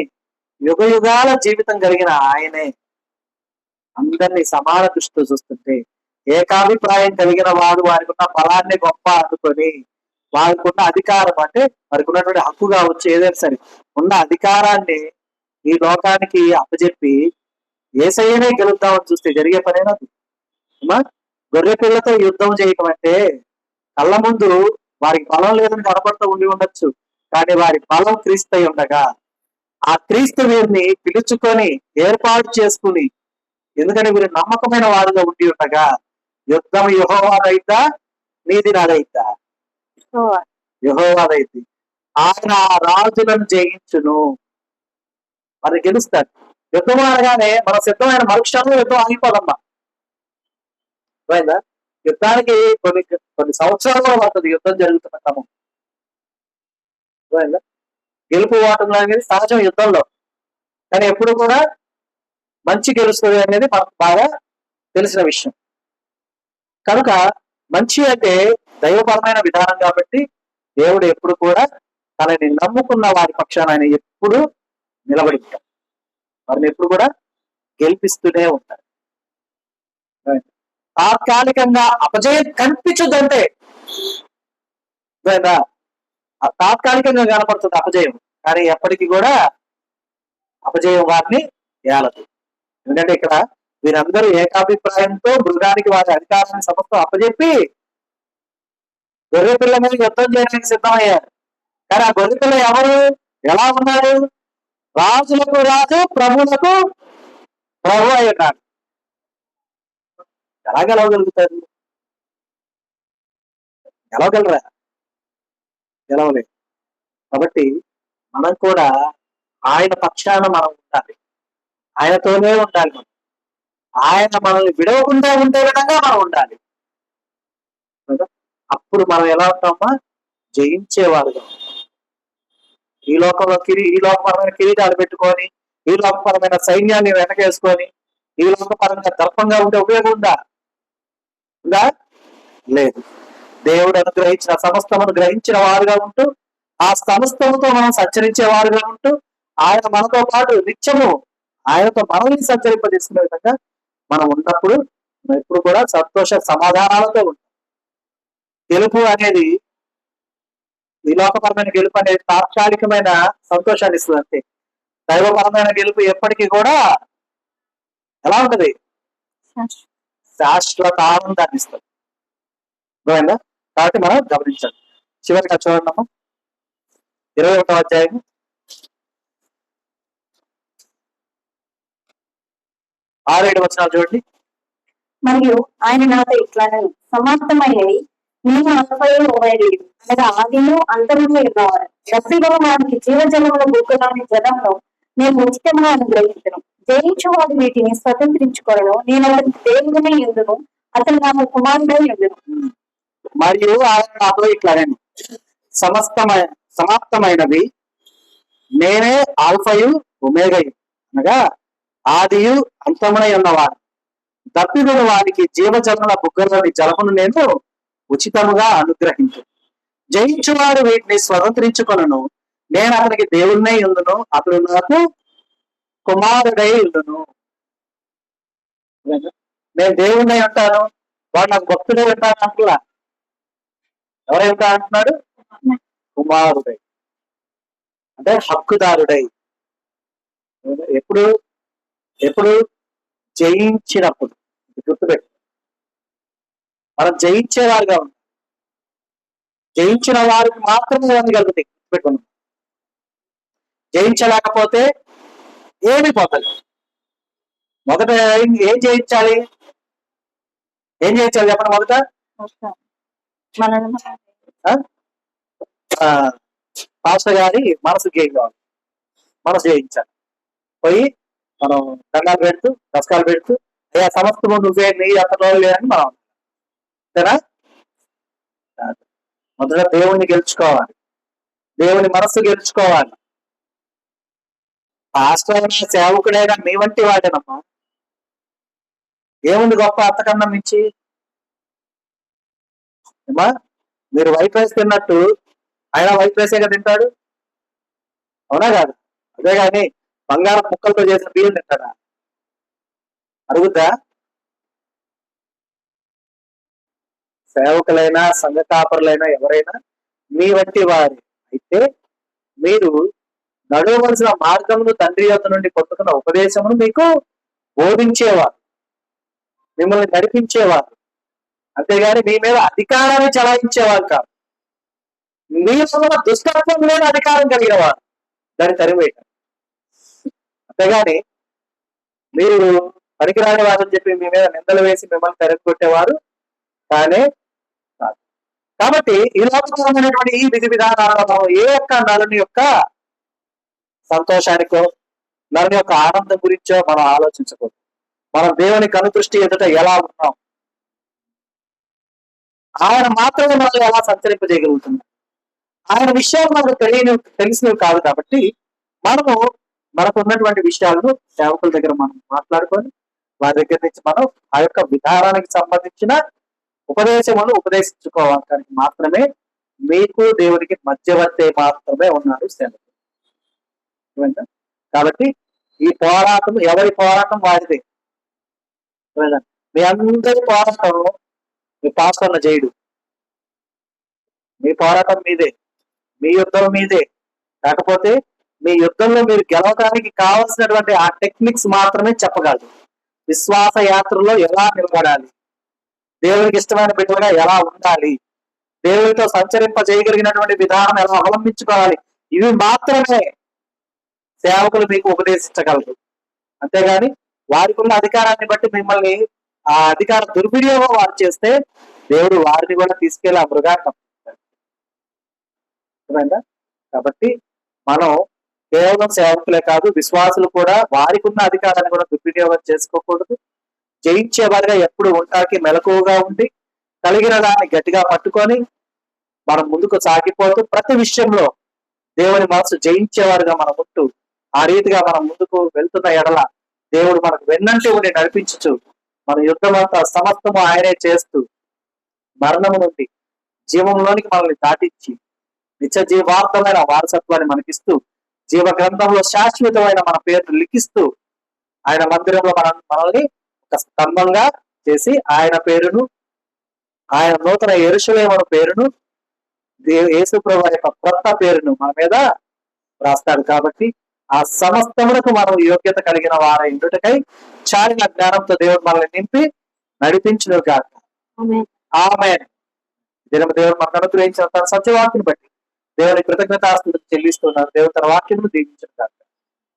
యుగ యుగాల జీవితం కలిగిన ఆయనే అందరినీ సమాన దృష్టితో చూస్తుంటే ఏకాభిప్రాయం కలిగిన వాడు వారికి ఉన్న బలాన్ని గొప్ప అనుకొని వారికి ఉన్న అధికారం, అంటే వారికి ఉన్నటువంటి హక్కు కావచ్చు ఏదైనా సరే ఉన్న అధికారాన్ని ఈ లోకానికి అప్పచెప్పి యేసయ్యనే గెలుద్దామని చూస్తే జరిగే పనేనా? గొర్రె పిల్లతో యుద్ధం చేయటం అంటే కళ్ళ ముందు వారికి బలం లేదని కనపడుతూ ఉండి ఉండొచ్చు, కానీ వారి బలం క్రీస్తు ఉండగా ఆ క్రీస్తు వీరిని పిలుచుకొని ఏర్పాటు చేసుకుని, ఎందుకని వీరు నమ్మకమైన వారిగా ఉండి ఉండగా యుద్ధం యెహోవాదైద్దా నీది నాదైద్దా? యెహోవాదైద్ది. ఆయన ఆ రాజులను జయించును, మరి గెలుస్తాడు. యుద్ధం అనగానే మన సిద్ధమైన మరుక్షణం యుద్ధం ఆగిపోదమ్మా. అర్థమైందా? యుద్ధానికి కొన్ని సంవత్సరాలు కూడా పడుతుంది యుద్ధం జరుగుతున్న క్రమం. అర్థమైందా? గెలుపు ఓటములు అనేది సహజం యుద్ధంలో, కానీ ఎప్పుడు కూడా మంచి గెలుస్తుంది అనేది మనకు బాగా తెలిసిన విషయం. కనుక మంచి అంటే దైవపరమైన విధానం కాబట్టి దేవుడు ఎప్పుడు కూడా తనని నమ్ముకున్న వారి పక్షాన ఆయన ఎప్పుడు నిలబడి ఉంటాడు, వారిని ఎప్పుడు కూడా గెలిపిస్తూనే ఉంటాడు. తాత్కాలికంగా అపజయం కనిపించదంటే తాత్కాలికంగా కనపడుతుంది అపజయం, కానీ ఎప్పటికీ కూడా అపజయం వారిని ఏలదు. ఎందుకంటే ఇక్కడ వీరందరూ ఏకాభిప్రాయంతో మృగానికి వారి అధికారాన్ని సమస్తం అప్పచెప్పి గొర్రెపిల్ల మీద యుద్ధం చేయడానికి సిద్ధమయ్యారు. కానీ ఆ గొర్రెపిల్ల ఎవరు? ఎలా ఉన్నారు? రాజులకు రాజు ప్రభువులకు ప్రభు అయి ఉన్నాడు. ఎలా గెలవగలుగుతారు? గెలవగలరా? గెలవలేదు. కాబట్టి మనం కూడా ఆయన పక్షాన మనం ఉండాలి, ఆయనతోనే ఉండాలి. మనం ఆయన మనల్ని విడవకుండా ఉండే విధంగా మనం ఉండాలి కదా. అప్పుడు మనం ఎలా ఉంటామా? జయించేవారుగా ఉంటాం. ఈ లోకంలో ఈ లోకపరమైన కిరీటాలు పెట్టుకొని, ఈ లోకపరమైన సైన్యాన్ని వెనకేసుకొని, ఈ లోకపరంగా దర్పంగా ఉండే ఉపయోగం ఉందా? లేదు. దేవుడు అనుగ్రహించిన సమస్తమును గ్రహించిన వారుగా ఉంటూ, ఆ సమస్తముతో మనం సంచరించే వారుగా ఉంటూ, ఆయన మనతో పాటు నిత్యము ఆయనతో మనల్ని సంచరింపజేసుకునే విధంగా మనం ఉన్నప్పుడు ఎప్పుడు కూడా సంతోష సమాధానాలతో ఉంటాం. గెలుపు అనేది, ఈ లోకపరమైన గెలుపు అనేది తాత్కాలికమైన సంతోషాన్ని ఇస్తుంది అంతే. దైవపరమైన గెలుపు ఎప్పటికీ కూడా ఎలా ఉంటది? శాశ్వత ఆనందాన్ని ఇస్తుంది. అర్థమైందా? కాబట్టి మనం గమనించాలి. చివరిగా చూడండి 21వ అధ్యాయం 6-7 వచనాలు చూడండి. మరియు ఆయన నాతో ఇట్లానే సమాప్తమైనవి నేను అల్ఫయు ఓమేయుడు అనగా ఆదిను అంతమును ఉన్నవాడు. రసిగల వారికి జీవజలముల బుగ్గలోని జలంలో నేను ఉచితంగా అనుగ్రహించను. జయించువాడు వీటిని స్వతంత్రించుకోను. నేను అతనికి దేవుడనే ఎందును, అతను నాకు కుమారుడై ఎందును. మరియు ఆయన నాతో ఇట్లానే సమాప్తమైనవి నేనే ఆల్ఫయు ఒమేగయు అనగా ఆదియు అంతమునై ఉన్నవాడు. దప్పిగొని వారికి జీవజలముల బుగ్గలోని జలమును నేను ఉచితముగా అనుగ్రహించు. జయించువాడు వీటిని స్వతంత్రించుకొనను. నేను అతనికి దేవుణ్ణై ఉండును, అతడు నాకు కుమారుడై ఉండును. నేను దేవుణ్ణై ఉంటాను, వాడు నాకు భక్తుడై ఉంటాను అంటున్నా. ఎవరై ఉంటా అంటున్నాడు? కుమారుడై అంటే హక్కుదారుడై. ఎప్పుడు ఎప్పుడు జయించినప్పుడు. గుర్తుపెట్టు, మనం జయించేవారుగా ఉంటాం. జయించిన వారికి మాత్రమే ఏమి కలుగుతాయి. గుర్తుపెట్టుకున్నాం. జయించలేకపోతే ఏమి పొందలేదు. మొదట ఏం జయించాలి? ఏం జయించాలి చెప్పండి. మొదట పాస్టర్ గారి మనసు కావాలి. మనసు జయించాలి. పోయి మనం దండాలు పెడుతూ దశకాలు పెడుతూ అయ్యా సమస్తము నువ్వే, నీ అంతలో లేదని మనం అంతేనా? మొదట దేవుణ్ణి గెలుచుకోవాలి, దేవుని మనస్సు గెలుచుకోవాలి. పాస్టర్ అయినా సేవకుడైనా మీ వంటి వాడేనమ్మా. ఏముంది గొప్ప అంతకన్నా మించి? ఏమా మీరు వైట్ రైస్ తిన్నట్టు ఆయన వైట్ రైసే కదా తింటాడు, అవునా కాదు? అదే కానీ బంగారం ముక్కలతో చేసిన బియ్యం తింటాడా? అడుగుద్దా? సేవకులైనా సంఘ కాపరులైనా ఎవరైనా మీ వంటి వారి అయితే మీరు నడవవలసిన మార్గమును తండ్రి యొద్ద నుండి పొందుతున్న ఉపదేశమును మీకు బోధించేవారు, మిమ్మల్ని నడిపించేవారు. అంతేగాని మీ మీద అధికారాన్ని చలాయించేవారు కాదు. మీ వల్ల దుష్టత్వం మీద అధికారం కలిగిన వారు దాన్ని తరివేట. అంతేగాని మీరు పనికిరాని వారని చెప్పి మీ మీద నిందలు వేసి మిమ్మల్ని తెరగొట్టేవారు కానే కాదు. కాబట్టి ఈ లోకమైనటువంటి ఈ విధి విధానాలలో ఏ ఒక్క నలుని యొక్క సంతోషానికో నలుని యొక్క ఆనందం గురించో మనం ఆలోచించకూడదు. మనం దేవుని కనుదృష్టి ఎదుట ఎలా ఉన్నాం, ఆయన మాత్రమే మనల్ని ఎలా సంచరింపజేయగలుగుతున్నాం. ఆయన విషయాలు మనకు తెలిసినవి కాదు. కాబట్టి మనము మనకు ఉన్నటువంటి విషయాలను సేవకుల దగ్గర మనం మాట్లాడుకొని వారి దగ్గర నుంచి మనం ఆ యొక్క విధానానికి సంబంధించిన ఉపదేశములు ఉపదేశించుకోవడానికి మాత్రమే మీకు దేవునికి మధ్యవర్తి మాత్రమే ఉన్నారు సేవకులు. కాబట్టి ఈ పోరాటం ఎవరి పోరాటం వారిదే. మీ అందరి పోరాటం మీ పాస్టర్ల చేయడు. మీ పోరాటం మీదే, మీ యుద్ధం మీదే. కాకపోతే మీ యుద్ధంలో మీరు గెలవడానికి కావాల్సినటువంటి ఆ టెక్నిక్స్ మాత్రమే చెప్పగలరు. విశ్వాస యాత్రలో ఎలా నిలబడాలి, దేవునికి ఇష్టమైన బిడ్డలుగా ఎలా ఉండాలి, దేవుడితో సంచరింపజేయగలిగినటువంటి విధానం ఎలా అవలంబించుకోవాలి, ఇవి మాత్రమే సేవకులు మీకు ఉపదేశించగలరు. అంతేగాని వారికి ఉన్న అధికారాన్ని బట్టి మిమ్మల్ని ఆ అధికార దుర్వినియోగం వారు చేస్తే దేవుడు వారిని కూడా తీసుకెళ్లి ఆ మృగాన్ని పంపిస్తాడు. అర్థమైందా? కాబట్టి మనం కేవలం సేవకులే కాదు, విశ్వాసులు కూడా వారికి ఉన్న అధికారాన్ని కూడా దుర్వినియోగం చేసుకోకూడదు. జయించేవారిగా ఎప్పుడు ఉంటాకి మెలకువగా ఉండి కలిగిన దాన్ని గట్టిగా పట్టుకొని మనం ముందుకు సాగిపోతూ ప్రతి విషయంలో దేవుని మనసు జయించేవారుగా మనం ఉంటూ ఆ రీతిగా మనం ముందుకు వెళ్తున్న ఎడల దేవుడు మనకు వెన్నంటి ఉండి నడిపించచ్చు. మన యుద్ధం అంతా సమస్తము ఆయనే చేస్తూ మరణము నుండి జీవంలోనికి మనల్ని దాటించి నిత్య జీవార్థమైన వారసత్వాన్ని మనకిస్తూ జీవ గ్రంథంలో శాశ్వతమైన మన పేరును లిఖిస్తూ ఆయన మందిరంలో మనల్ని ఒక స్తంభంగా చేసి ఆయన పేరును, ఆయన నూతన యెరూషలేము పేరును, యేసు ప్రభువు యొక్క కొత్త పేరును మన మీద రాస్తాడు. కాబట్టి ఆ సమస్తములకు మనం యోగ్యత కలిగిన వారి ఇందుటకై చాలిన జ్ఞానంతో దేవుడు మనల్ని నింపి నడిపించును కాక. ఆమేన్. దేవుడు మనకు అనుగ్రహించిన తన సత్యవాక్యం బట్టి దేవుని కృతజ్ఞతాస్తుతులు చెల్లిస్తున్నారు. దేవుడు తన వాక్యం దీవించును కాక.